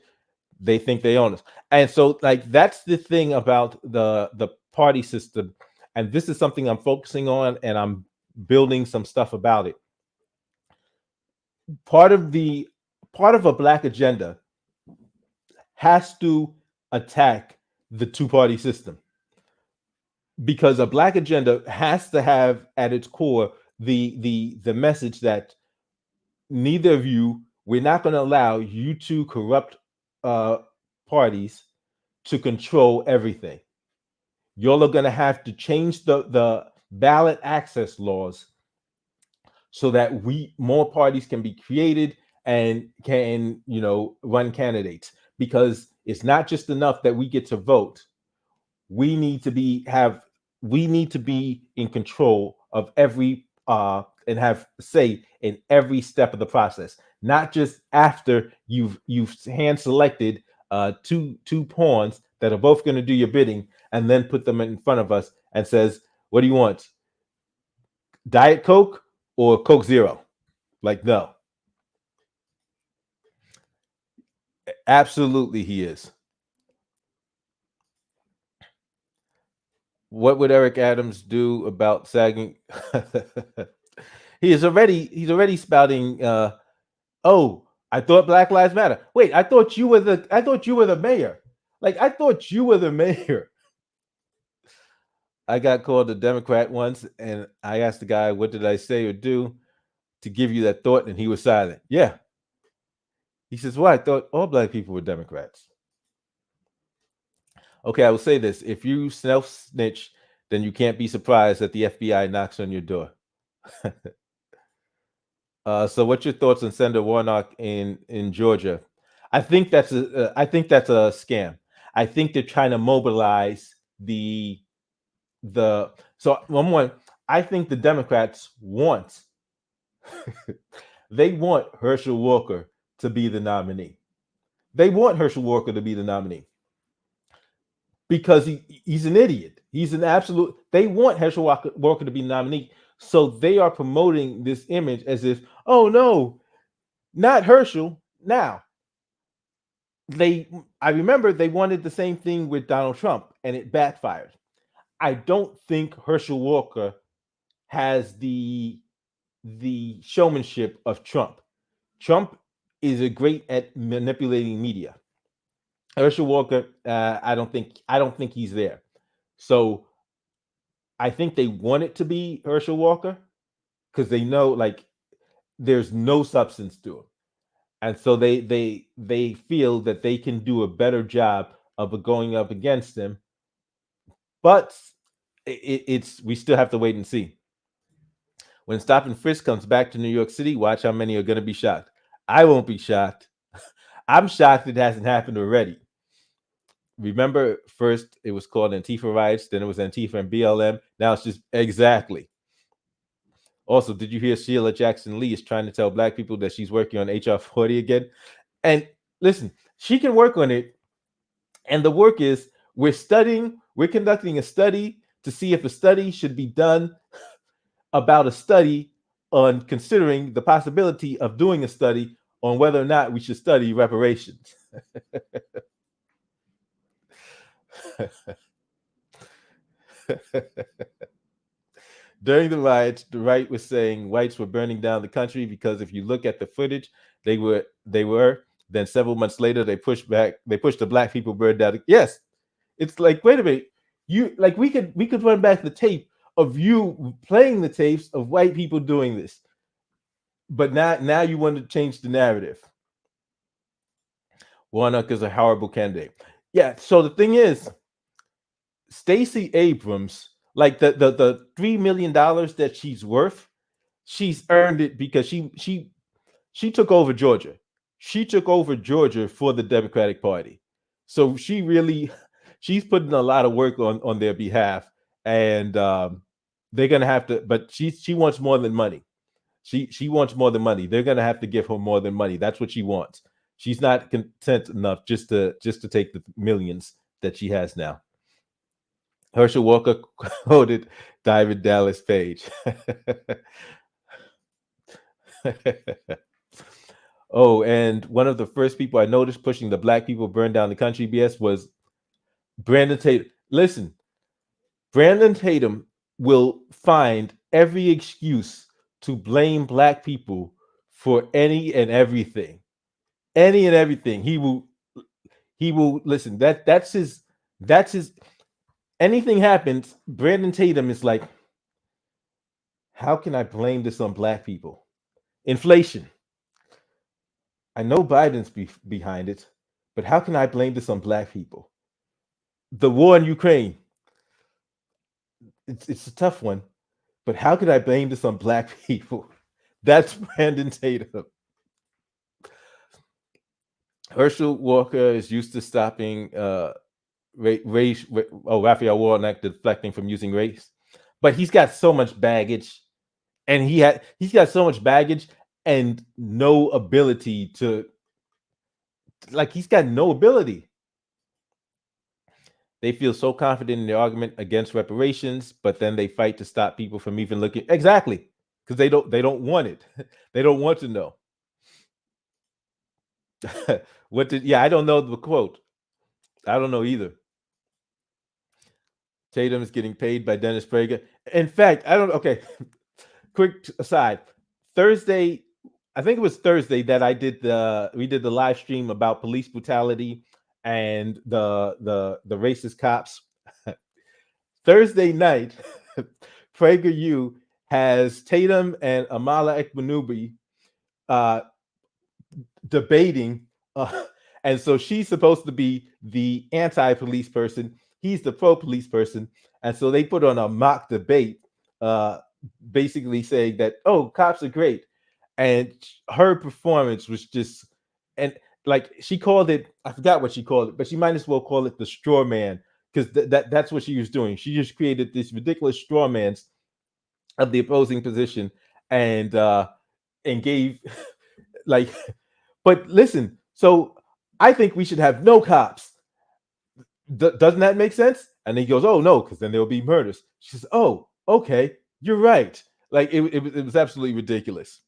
They think they own us, and so like that's the thing about the party system. And this is something I'm focusing on, and I'm building some stuff about it. Part of a black agenda has to attack the two-party system, because a black agenda has to have at its core the message that neither of you, we're not going to allow you two corrupt parties to control everything. Y'all are going to have to change the ballot access laws so that more parties can be created and can run candidates, because it's not just enough that we get to vote. We need to be in control of every and have say in every step of the process, not just after you've hand selected two pawns that are both going to do your bidding, and then put them in front of us and says, what do you want, Diet Coke or Coke Zero? Like, no. Absolutely he is. What would Eric Adams do about sagging? he's already spouting oh, I thought Black Lives Matter. Wait, I thought you were the mayor. Like, I thought you were the mayor. I got called a Democrat once, and I asked the guy, what did I say or do to give you that thought? And he was silent. Yeah. He says, well, I thought all black people were Democrats. Okay, I will say this. If you self-snitch, then you can't be surprised that the FBI knocks on your door. So what's your thoughts on Senator Warnock in Georgia? I think that's a scam. I think they're trying to mobilize so one, I think the Democrats want they want Herschel Walker to be the nominee. They want Herschel Walker to be the nominee because he's an idiot. He's an absolute. They want Herschel Walker to be the nominee. So they are promoting this image as if, oh no, not Herschel. Now, I remember they wanted the same thing with Donald Trump, and it backfired. I don't think Herschel Walker has the showmanship of Trump. Trump is a great at manipulating media. Herschel Walker, I don't think he's there. So I think they want it to be Herschel Walker because they know like there's no substance to him, and so they feel that they can do a better job of going up against him. But it's we still have to wait and see. When Stop and Frisk comes back to New York City, watch how many are going to be shocked. I won't be shocked. I'm shocked it hasn't happened already. Remember, first it was called Antifa riots, then it was Antifa and BLM. Now it's just exactly. Also, did you hear Sheila Jackson Lee is trying to tell black people that she's working on HR 40 again? And listen, she can work on it. And the work is we're conducting a study to see if a study should be done about a study on considering the possibility of doing a study on whether or not we should study reparations. During the riots, the right was saying whites were burning down the country because if you look at the footage, they were. Then several months later, they pushed back. They pushed the black people burned down. Yes, it's like wait a minute, you like we could run back the tape of you playing the tapes of white people doing this, but now you want to change the narrative. Warnock is a horrible candidate. Yeah. So the thing is, Stacey Abrams, like the $3 million that she's worth, she's earned it because she took over Georgia. She took over Georgia for the Democratic Party. So she really she's putting a lot of work on their behalf, and they're gonna have to. But she wants more than money. She wants more than money. They're gonna have to give her more than money. That's what she wants. She's not content enough just to take the millions that she has now. Herschel Walker quoted Diamond Dallas Page. Oh, and one of the first people I noticed pushing the black people burn down the country BS was Brandon Tatum. Listen, Brandon Tatum will find every excuse to blame black people for any and everything. Any and everything. He will listen. That's his anything happens, Brandon Tatum is like, how can I blame this on black people? Inflation. I know Biden's behind it, but how can I blame this on black people? The war in Ukraine. It's a tough one, but how could I blame this on black people? That's Brandon Tatum. Herschel Walker is used to stopping race. Oh, Raphael Warnock deflecting from using race, but he's got so much baggage, and he's got so much baggage and no ability to, like, he's got no ability. They feel so confident in their argument against reparations, but then they fight to stop people from even looking. Exactly, because they don't want it. They don't want to know. What did Yeah, I don't know the quote. I don't know either. Tatum is getting paid by Dennis Prager. In fact, I don't. Okay, quick aside. Thursday, I think it was Thursday that we did the live stream about police brutality and the racist cops. Thursday night, PragerU has Tatum and Amala Ekmanubi uh, debating, and so she's supposed to be the anti-police person. He's the pro-police person, and so they put on a mock debate, basically saying that, oh, cops are great, and her performance was just, and like she called it, I forgot what she called it, but she might as well call it the straw man, because that's what she was doing. She just created this ridiculous straw man's of the opposing position, and gave like, but listen, so I think we should have no cops. Doesn't that make sense? And he goes, oh no, because then there'll be murders. She says, oh, okay, you're right. Like it was absolutely ridiculous.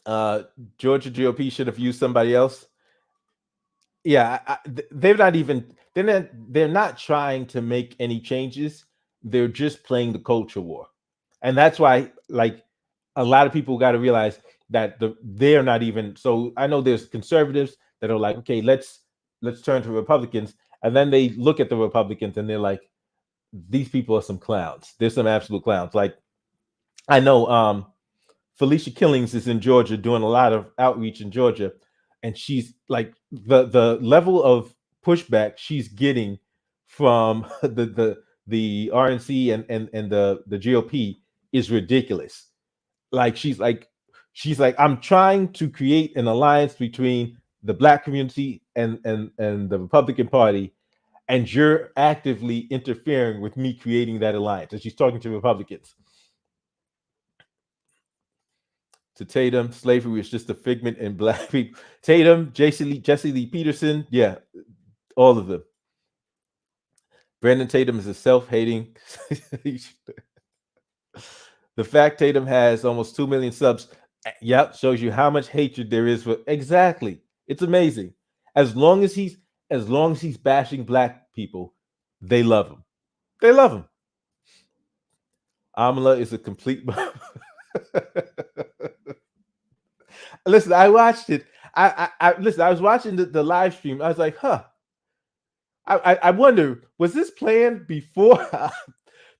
uh, Georgia GOP should have used somebody else. Yeah, they're not even they're not trying to make any changes. They're just playing the culture war, and that's why, like, a lot of people got to realize that they're not even. So I know there's conservatives that are like, okay, let's turn to Republicans, and then they look at the Republicans and they're like, these people are some clowns. They're some absolute clowns. Like, I know Felicia Killings is in Georgia doing a lot of outreach in Georgia, and she's like, the level of pushback she's getting from the RNC and the GOP is ridiculous. Like she's like, I'm trying to create an alliance between the black community and the Republican Party, and you're actively interfering with me creating that alliance. And she's talking to Republicans. To Tatum, slavery was just a figment in black people. Tatum, Jesse Lee Peterson, yeah, all of them. Brandon Tatum is a self-hating. The fact Tatum has almost 2 million subs, yep, shows you how much hatred there is for. Exactly, it's amazing. As long as he's as long as he's bashing black people, they love him. They love him. Amala is a complete. Listen, I watched it. I listen. I was watching the live stream. I was like, huh. I wonder, was this planned before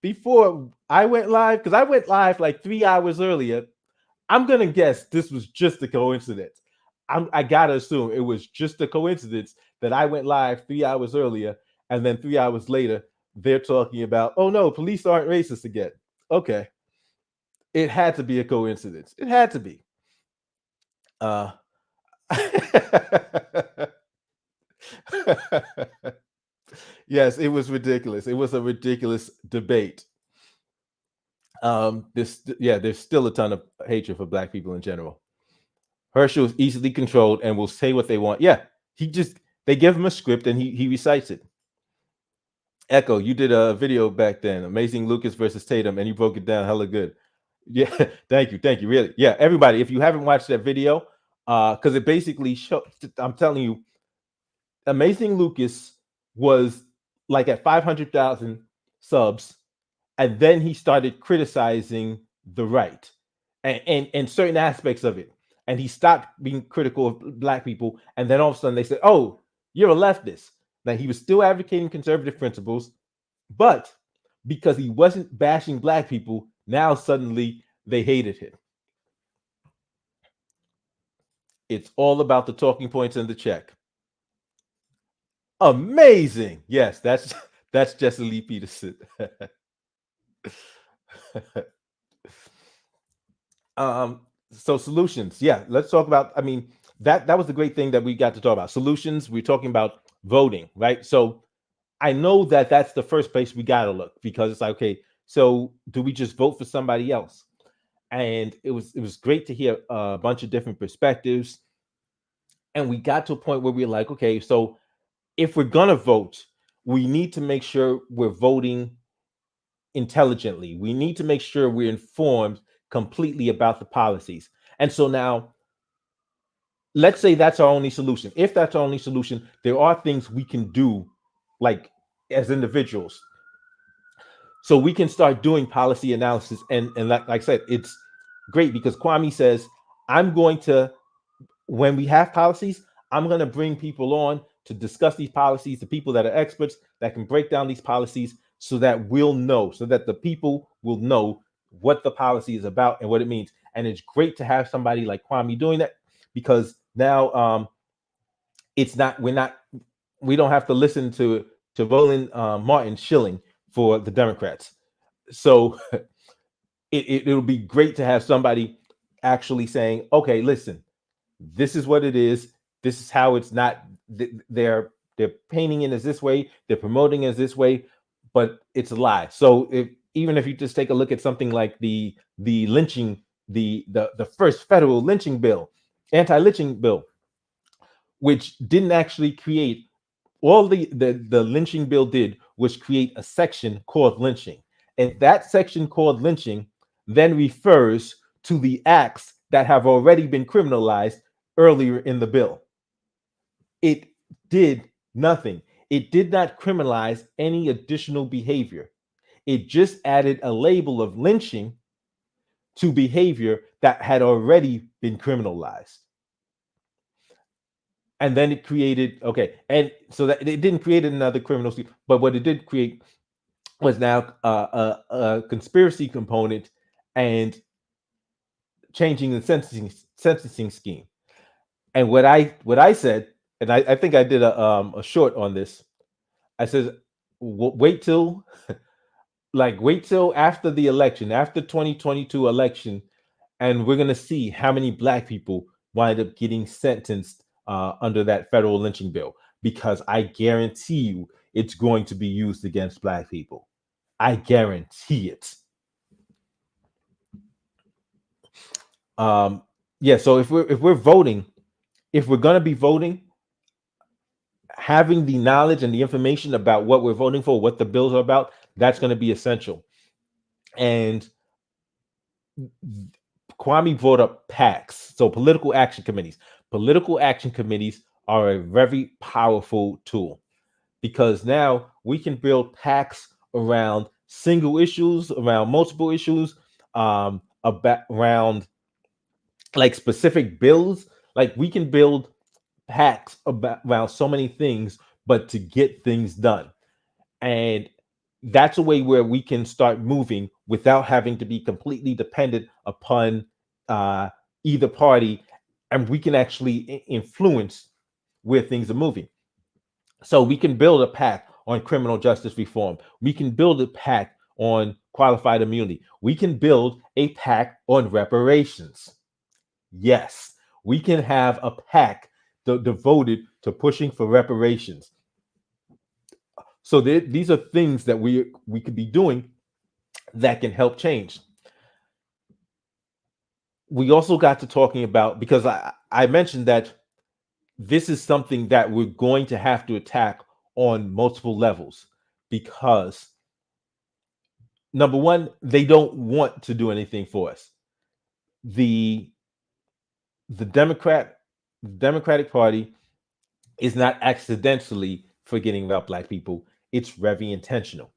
before I went live? Because I went live like 3 hours earlier. I'm gonna guess this was just a coincidence. I gotta assume it was just a coincidence that I went live 3 hours earlier, and then 3 hours later they're talking about, oh no, police aren't racist again. Okay, it had to be a coincidence. It had to be. Uh, yes, it was ridiculous. It was a ridiculous debate. There's still a ton of hatred for black people in general. Herschel is easily controlled and will say what they want. Yeah, they give him a script and he recites it. Echo, you did a video back then, Amazing Lucas versus Tatum, and you broke it down hella good. Yeah, thank you, really. Yeah, everybody, if you haven't watched that video, because it basically shows, I'm telling you, Amazing Lucas was like at 500,000 subs, and then he started criticizing the right and certain aspects of it, and he stopped being critical of black people, and then all of a sudden they said, oh, you're a leftist. Now he was still advocating conservative principles, but because he wasn't bashing black people, now suddenly they hated him. It's all about the talking points and the check. Amazing. Yes, that's Jesse Lee Peterson. So solutions. Yeah, let's talk about. I mean, that was the great thing that we got to talk about. Solutions. We're talking about voting, right? So I know that that's the first place we got to look, because it's like, okay, so do we just vote for somebody else? And it was great to hear a bunch of different perspectives, and we got to a point where we we're like, okay, so if we're gonna vote, we need to make sure we're voting intelligently. We need to make sure we're informed completely about the policies. And so now, let's say that's our only solution. If that's our only solution, there are things we can do, like as individuals. So we can start doing policy analysis. And like I said, it's great because Kwame says, I'm going to, when we have policies, I'm going to bring people on to discuss these policies, the people that are experts that can break down these policies, so that we'll know, so that the people will know what the policy is about and what it means. And it's great to have somebody like Kwame doing that, because now it's not, we don't have to listen to Roland Martin shilling for the Democrats. So it'll be great to have somebody actually saying, okay, listen, this is what it is. This is how it's not. They're painting it as this way. They're promoting it as this way, but it's a lie. So even if you just take a look at something like the lynching, the first federal lynching bill, anti-lynching bill, which didn't actually create, all the lynching bill did was create a section called lynching, and that section called lynching then refers to the acts that have already been criminalized earlier in the bill. It did nothing. It did not criminalize any additional behavior. It just added a label of lynching to behavior that had already been criminalized. And then it created, okay, and so that it didn't create another criminal scheme, but what it did create was now a conspiracy component and changing the sentencing scheme. And what I said, and I think I did a short on this. I said, wait till wait till after the election, after 2022 election, and we're gonna see how many black people wind up getting sentenced under that federal lynching bill, because I guarantee you it's going to be used against black people. I guarantee it. Yeah. So if we're voting, if we're gonna be voting, having the knowledge and the information about what we're voting for, what the bills are about, that's going to be essential. And Kwame brought up PACs, so political action committees. Political action committees are a very powerful tool, because now we can build packs around single issues, around multiple issues, around like specific bills. Like we can build packs about around so many things, but to get things done. And that's a way where we can start moving without having to be completely dependent upon uh, either party, and we can actually influence where things are moving. So we can build a pact on criminal justice reform. We can build a pact on qualified immunity. We can build a pact on reparations. Yes, we can have a pact devoted to pushing for reparations. So these are things that we could be doing that can help change. We also got to talking about, because I mentioned that this is something that we're going to have to attack on multiple levels, because number one, they don't want to do anything for us. The the Democratic Party is not accidentally forgetting about Black people. It's very intentional.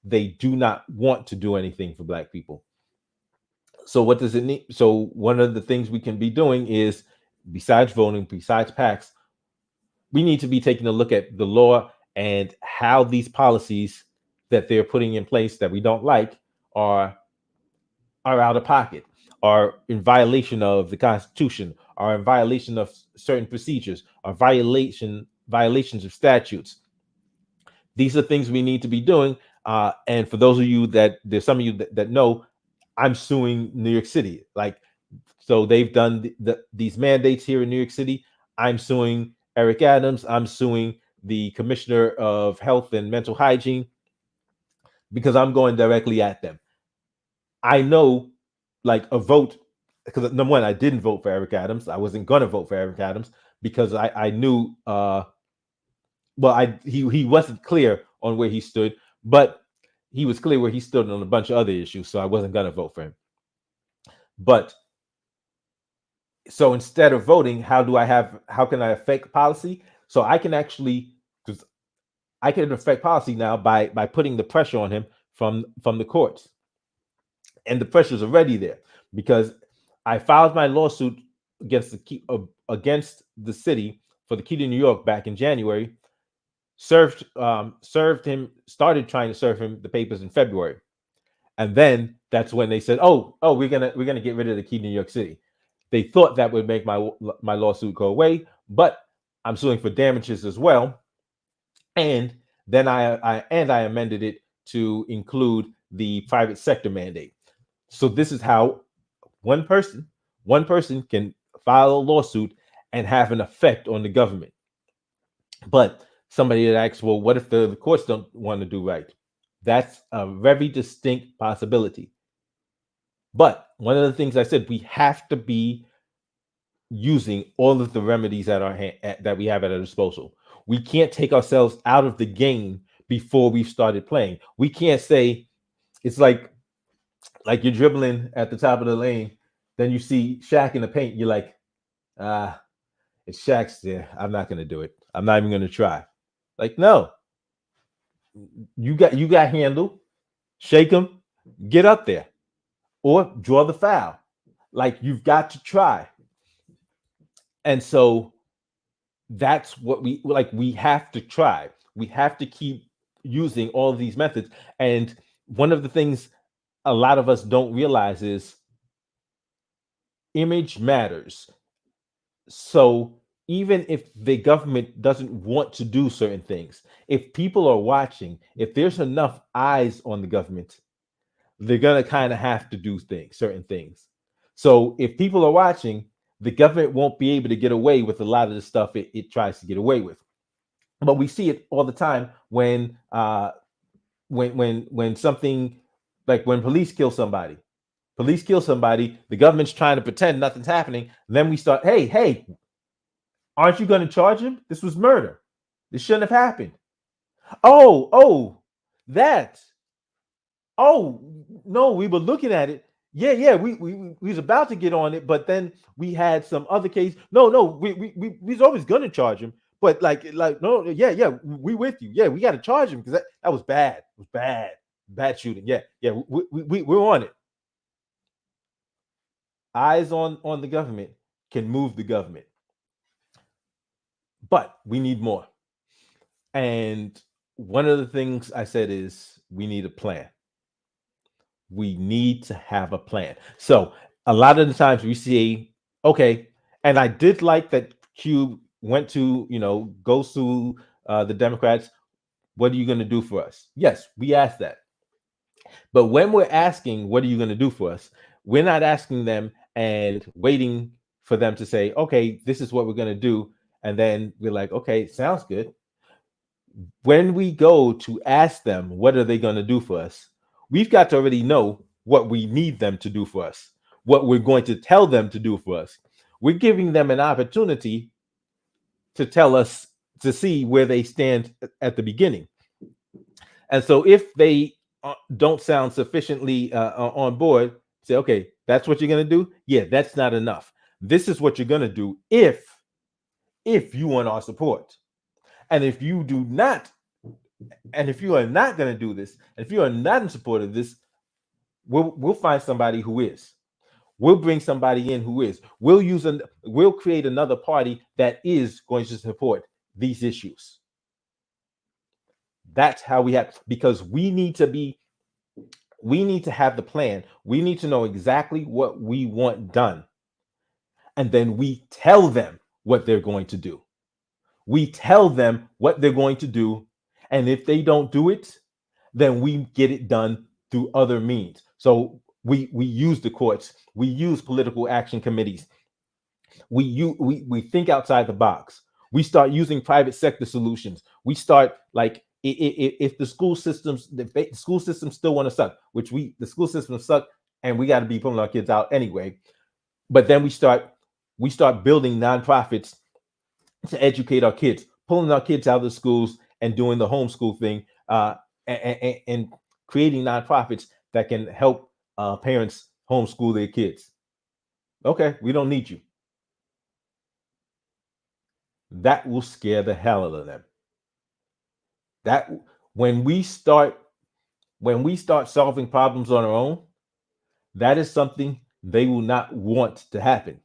They do not want to do anything for Black people. So what does it need? So one of the things we can be doing is, besides voting, besides PACs, we need to be taking a look at the law and how these policies that they're putting in place that we don't like are out of pocket, are in violation of the Constitution, are in violation of certain procedures, are violations of statutes. These are things we need to be doing. And for those of you that there's some of you that know, I'm suing New York City. Like, so they've done these mandates here in New York City. I'm suing Eric Adams. I'm suing the Commissioner of Health and Mental Hygiene, because I'm going directly at them. I know, like, a vote, because number one, I didn't vote for Eric Adams. I wasn't going to vote for Eric Adams because I knew, well, he wasn't clear on where he stood, but he was clear where he stood on a bunch of other issues, so I wasn't going to vote for him. But so instead of voting, how can I affect policy? So I can actually, because I can affect policy now by putting the pressure on him from the courts. And the pressure is already there, because I filed my lawsuit against the city for the key to New York back in January. Served him, started trying to serve him the papers in February, and then that's when they said, "Oh, we're gonna get rid of the key to New York City." They thought that would make my lawsuit go away, but I'm suing for damages as well. And then I amended it to include the private sector mandate. So this is how one person can file a lawsuit and have an effect on the government. But somebody that asks, well, what if the courts don't want to do right? That's a very distinct possibility. But one of the things I said, we have to be using all of the remedies at our hand that we have at our disposal. We can't take ourselves out of the game before we've started playing. We can't say, it's like you're dribbling at the top of the lane, then you see Shaq in the paint, you're like, it's Shaq's there. I'm not gonna do it. I'm not even gonna try. Like, no, you got handle, shake him, get up there, or draw the foul. Like, you've got to try. And so that's what we like. We have to try. We have to keep using all of these methods. And one of the things a lot of us don't realize is image matters. So even if the government doesn't want to do certain things, if people are watching, if there's enough eyes on the government, they're gonna kind of have to do certain things. So if people are watching, the government won't be able to get away with a lot of the stuff it tries to get away with. But we see it all the time when something, like when police kill somebody. The government's trying to pretend nothing's happening. Then we start, hey, aren't you going to charge him? This was murder. This shouldn't have happened. Oh, that. Oh, no, we were looking at it. Yeah. We was about to get on it, but then we had some other case. No. We was always gonna charge him, but like no, yeah. We with you. Yeah, we got to charge him because that was bad. It was bad shooting. Yeah. We're on it. Eyes on the government can move the government, but we need more. And one of the things I said is we need a plan. We need to have a plan. So a lot of the times we see, okay, and I did like that Q went to, goes to the Democrats. What are you going to do for us? Yes, we asked that. But when we're asking, what are you going to do for us? We're not asking them and waiting for them to say, okay, this is what we're going to do. And then we're like, okay, sounds good. When we go to ask them, what are they going to do for us? We've got to already know what we need them to do for us, what we're going to tell them to do for us. We're giving them an opportunity to tell us, to see where they stand at the beginning. And so if they don't sound sufficiently on board, say, okay, that's what you're going to do. Yeah, that's not enough. This is what you're going to do if you want our support. And if you do not, and if you are not going to do this, if you are not in support of this, we'll find somebody who is. We'll bring somebody in who is. We'll create another party that is going to support these issues. That's how we have, because we need to have the plan. We need to know exactly what we want done. And then we tell them what they're going to do. We tell them what they're going to do. And if they don't do it, then we get it done through other means. So we use the courts, we use political action committees, we think outside the box. We start using private sector solutions. We start, like, if the school systems still want to suck, which the school systems suck, and we got to be pulling our kids out anyway. But then we start building nonprofits to educate our kids, pulling our kids out of the schools and doing the homeschool thing, and creating nonprofits that can help parents homeschool their kids. Okay, we don't need you. That will scare the hell out of them. That when we start solving problems on our own, that is something they will not want to happen,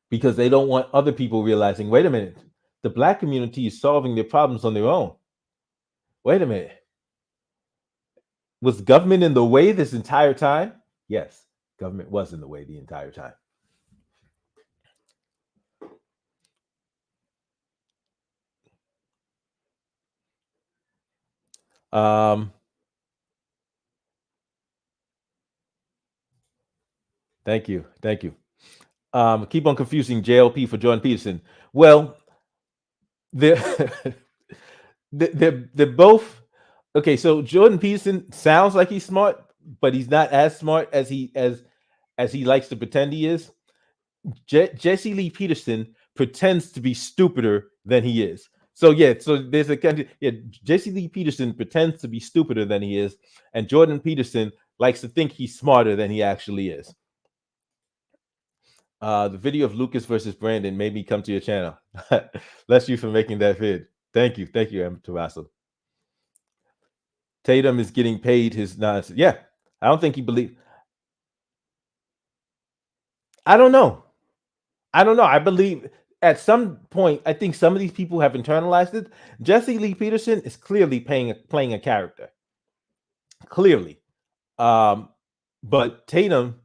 because they don't want other people realizing, wait a minute, the Black community is solving their problems on their own. Wait a minute. Was government in the way this entire time? Yes, government was in the way the entire time. Thank you. Keep on confusing JLP for Jordan Peterson. Well, they're they're both okay. So Jordan Peterson sounds like he's smart, but he's not as smart as he likes to pretend he is. Jesse Lee Peterson pretends to be stupider than he is. So there's a kind of, Jesse Lee Peterson pretends to be stupider than he is, and Jordan Peterson likes to think he's smarter than he actually is. The video of Lucas versus Brandon made me come to your channel. Bless you for making that vid. Thank you, Em Tarasso. Tatum is getting paid his nonsense. Yeah, I don't think he believes. I don't know. I believe at some point, I think some of these people have internalized it. Jesse Lee Peterson is clearly playing a character. Clearly. But Tatum,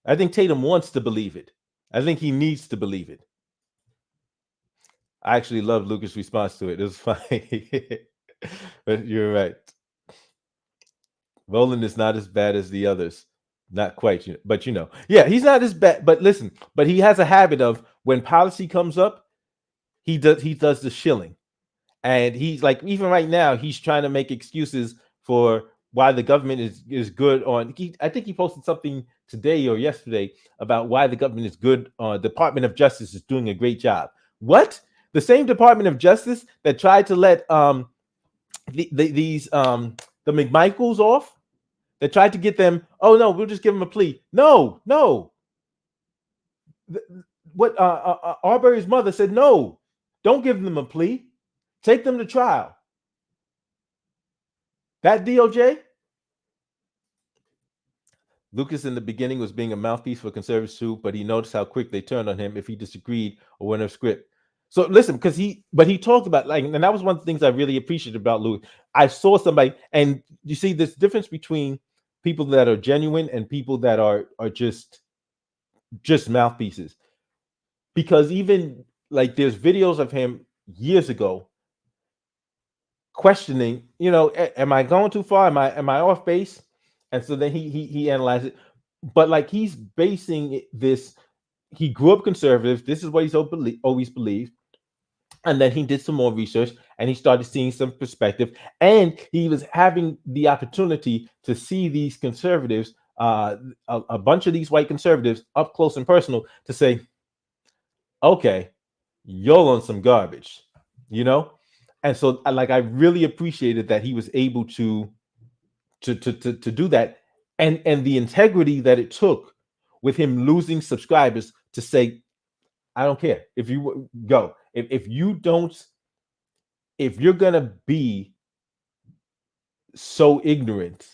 I think Tatum wants to believe it. I think he needs to believe it. I actually love Lucas' response to it. It was funny. But you're right. Roland is not as bad as the others. Not quite, but yeah, he's not as bad. But listen, but he has a habit of, when policy comes up, he does the shilling, and he's like, even right now, he's trying to make excuses for why the government is good on. I think he posted something today or yesterday about why the government is good. Department of Justice is doing a great job. What? The same Department of Justice that tried to let the McMichaels off, They tried to get them. Oh no, we'll just give them a plea. No, no. What Arbery's mother said, no, don't give them a plea. Take them to trial. That DOJ, Lucas in the beginning was being a mouthpiece for conservatives too, but he noticed how quick they turned on him if he disagreed or went off script. So listen, because he talked about, like, and that was one of the things I really appreciated about Lucas. I saw somebody, and you see this difference between people that are genuine and people that are just mouthpieces. Because even like there's videos of him years ago questioning, am I going too far? Am I off base? And so then he analyzed it, but like he's basing this. He grew up conservative. This is what he's always believed. And then he did some more research and he started seeing some perspective. And he was having the opportunity to see these conservatives, a bunch of these white conservatives, up close and personal, to say, okay, you're on some garbage, you know? And so like I really appreciated that he was able to do that, and the integrity that it took with him losing subscribers to say, I don't care if you go, if you don't, if you're gonna be so ignorant,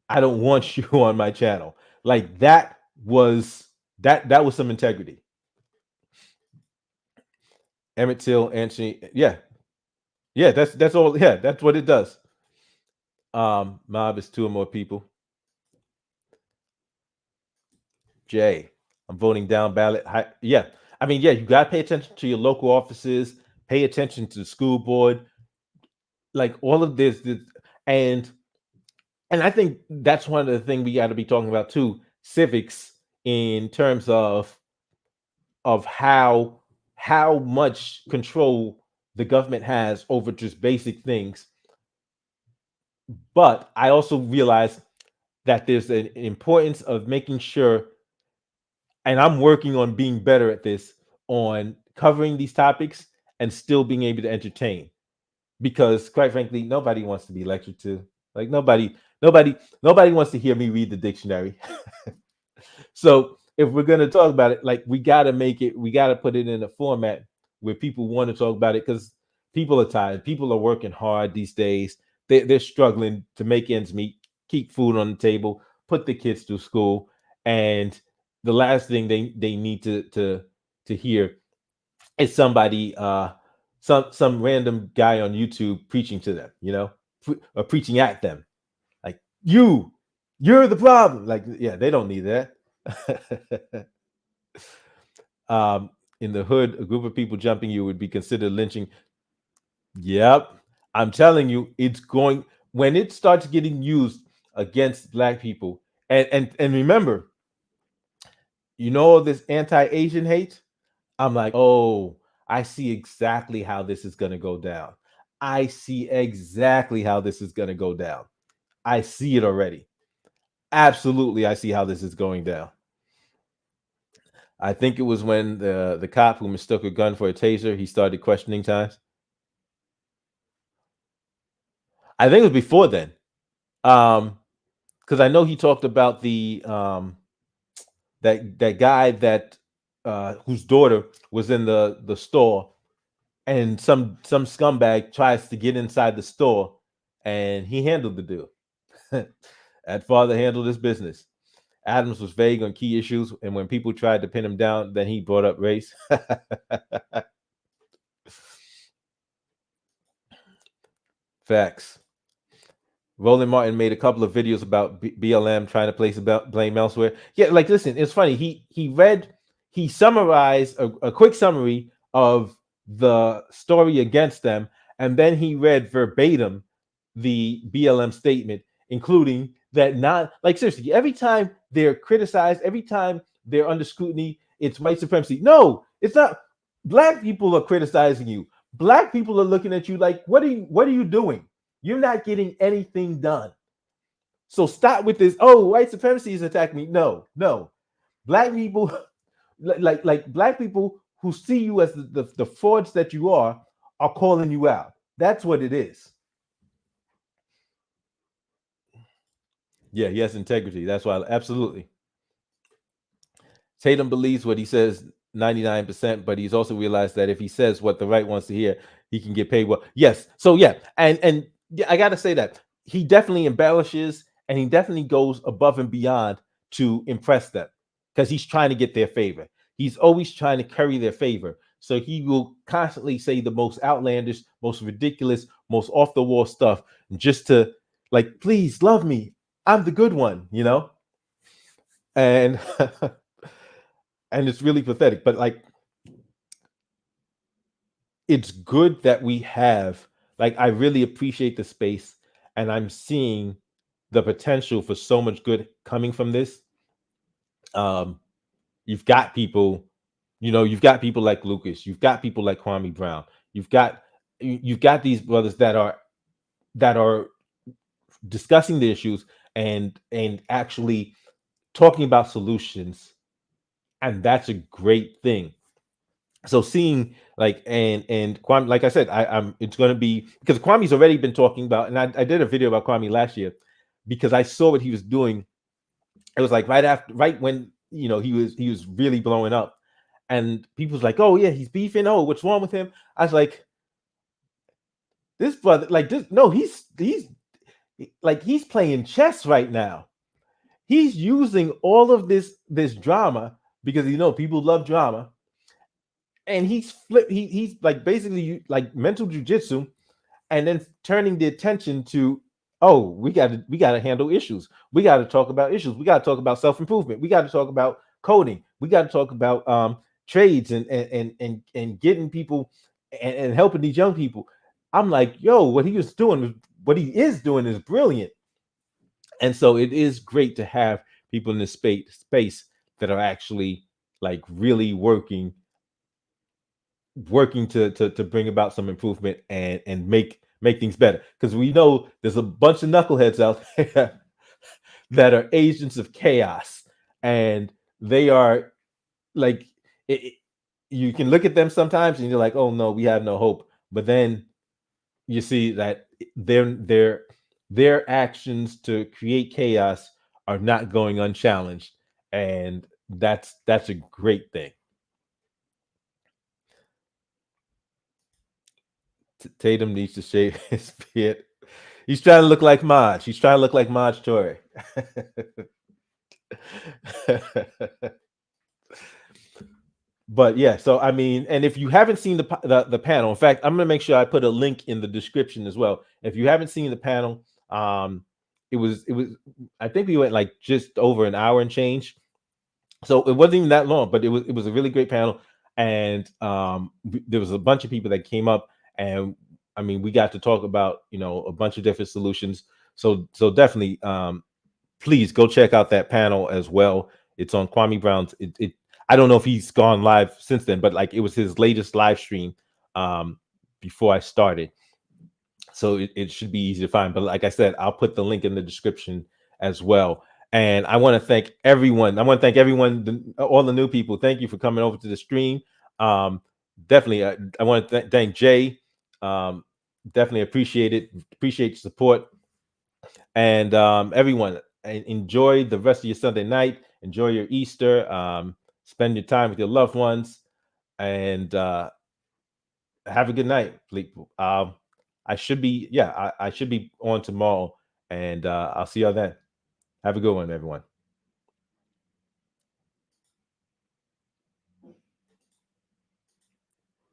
I don't want you on my channel. Like was that was some integrity. Emmett Till, Anthony, yeah, yeah, that's all. Yeah, that's what it does. Mob is two or more people. Jay, I'm voting down ballot. Yeah, I mean, yeah, you got to pay attention to your local offices, pay attention to the school board, like all of this, and and I think that's one of the things we got to be talking about too, civics, in terms of how much control the government has over just basic things. But I also realize that there's an importance of making sure, and I'm working on being better at this, on covering these topics and still being able to entertain. Because quite frankly, nobody wants to be lectured to. Like nobody wants to hear me read the dictionary. So if we're gonna talk about it, like we gotta put it in a format where people want to talk about it, because people are tired. People are working hard these days. They're struggling to make ends meet, keep food on the table, put the kids through school, and the last thing they need to hear is somebody, some random guy on YouTube preaching to them, or preaching at them, like you're the problem. Like, yeah, they don't need that. um, in the hood, a group of people jumping you would be considered lynching. Yep, I'm telling you, it's going, when it starts getting used against black people, and remember, this anti-Asian hate. I'm like, oh, I see exactly how this is going to go down. I see exactly how this is going to go down. I see it already. Absolutely, I see how this is going down. I think it was when the cop who mistook a gun for a taser, he started questioning times. I think it was before then, because I know he talked about the that guy that whose daughter was in the store, and some scumbag tries to get inside the store, and he handled the deal. That father handled his business. Adams was vague on key issues, and when people tried to pin him down, then he brought up race. Facts. Roland Martin made a couple of videos about BLM trying to place blame elsewhere. Yeah, like listen, it's funny. He summarized a quick summary of the story against them, and then he read verbatim the BLM statement, including that, not like, seriously, every time they're criticized, every time they're under scrutiny, it's white supremacy. No, it's not. Black people are criticizing you. Black people are looking at you like, what are you doing? You're not getting anything done. So stop with this. Oh, white supremacy is attacking me. No, no. Black people, like black people who see you as the frauds that you are calling you out. That's what it is. Yeah, he has integrity. That's why, absolutely. Tatum believes what he says 99%, but he's also realized that if he says what the right wants to hear, he can get paid well. Yes. So yeah, and yeah, I gotta say that he definitely embellishes and he definitely goes above and beyond to impress them because he's trying to get their favor. He's always trying to curry their favor. So he will constantly say the most outlandish, most ridiculous, most off the wall stuff just to like, please love me. I'm the good one, you know? And and it's really pathetic, but like it's good that we have like I really appreciate the space and I'm seeing the potential for so much good coming from this. um you've got people, you've got people like Lucas, you've got people like Kwame Brown, you've got you've got these brothers that are discussing the issues and actually talking about solutions, and that's a great thing. So seeing like and Kwame, like I said, I'm it's going to be because Kwame's already been talking about, and I did a video about Kwame last year because I saw what he was doing. It was like right when he was really blowing up, and people was like, oh yeah, he's beefing. Oh, what's wrong with him? I was like, this brother, like this, no, he's like he's playing chess right now. He's using all of this drama because people love drama, and he's like basically like mental jujitsu, and then turning the attention to, oh, we got to handle issues, we got to talk about issues, we got to talk about self-improvement, we got to talk about coding, we got to talk about trades and getting people and helping these young people. I'm like, yo, what he is doing is brilliant. And so it is great to have people in this space that are actually like really working to bring about some improvement and make things better, because we know there's a bunch of knuckleheads out there that are agents of chaos, and they are like you can look at them sometimes and you're like, oh no, we have no hope, but then you see that their actions to create chaos are not going unchallenged, and that's a great thing. Tatum needs to shave his beard. He's trying to look like Maj. He's trying to look like Maj Toure. But yeah, so I mean, and if you haven't seen the panel, in fact, I'm gonna make sure I put a link in the description as well. If you haven't seen the panel, it was I think we went like just over an hour and change, so it wasn't even that long, but it was a really great panel, and there was a bunch of people that came up, and I mean, we got to talk about a bunch of different solutions. So definitely, please go check out that panel as well. It's on Kwame Brown's. I don't know if he's gone live since then, but like it was his latest live stream um, before I started, so it should be easy to find. But like I said, I'll put the link in the description as well. And I want to thank everyone. I want to thank everyone, all the new people. Thank you for coming over to the stream. Um, Definitely, I want to thank Jay. Um, Definitely appreciate it. Appreciate your support. And everyone, enjoy the rest of your Sunday night. Enjoy your Easter. Spend your time with your loved ones, and have a good night. I should be, yeah, I should be on tomorrow, and I'll see y'all then. Have a good one, everyone.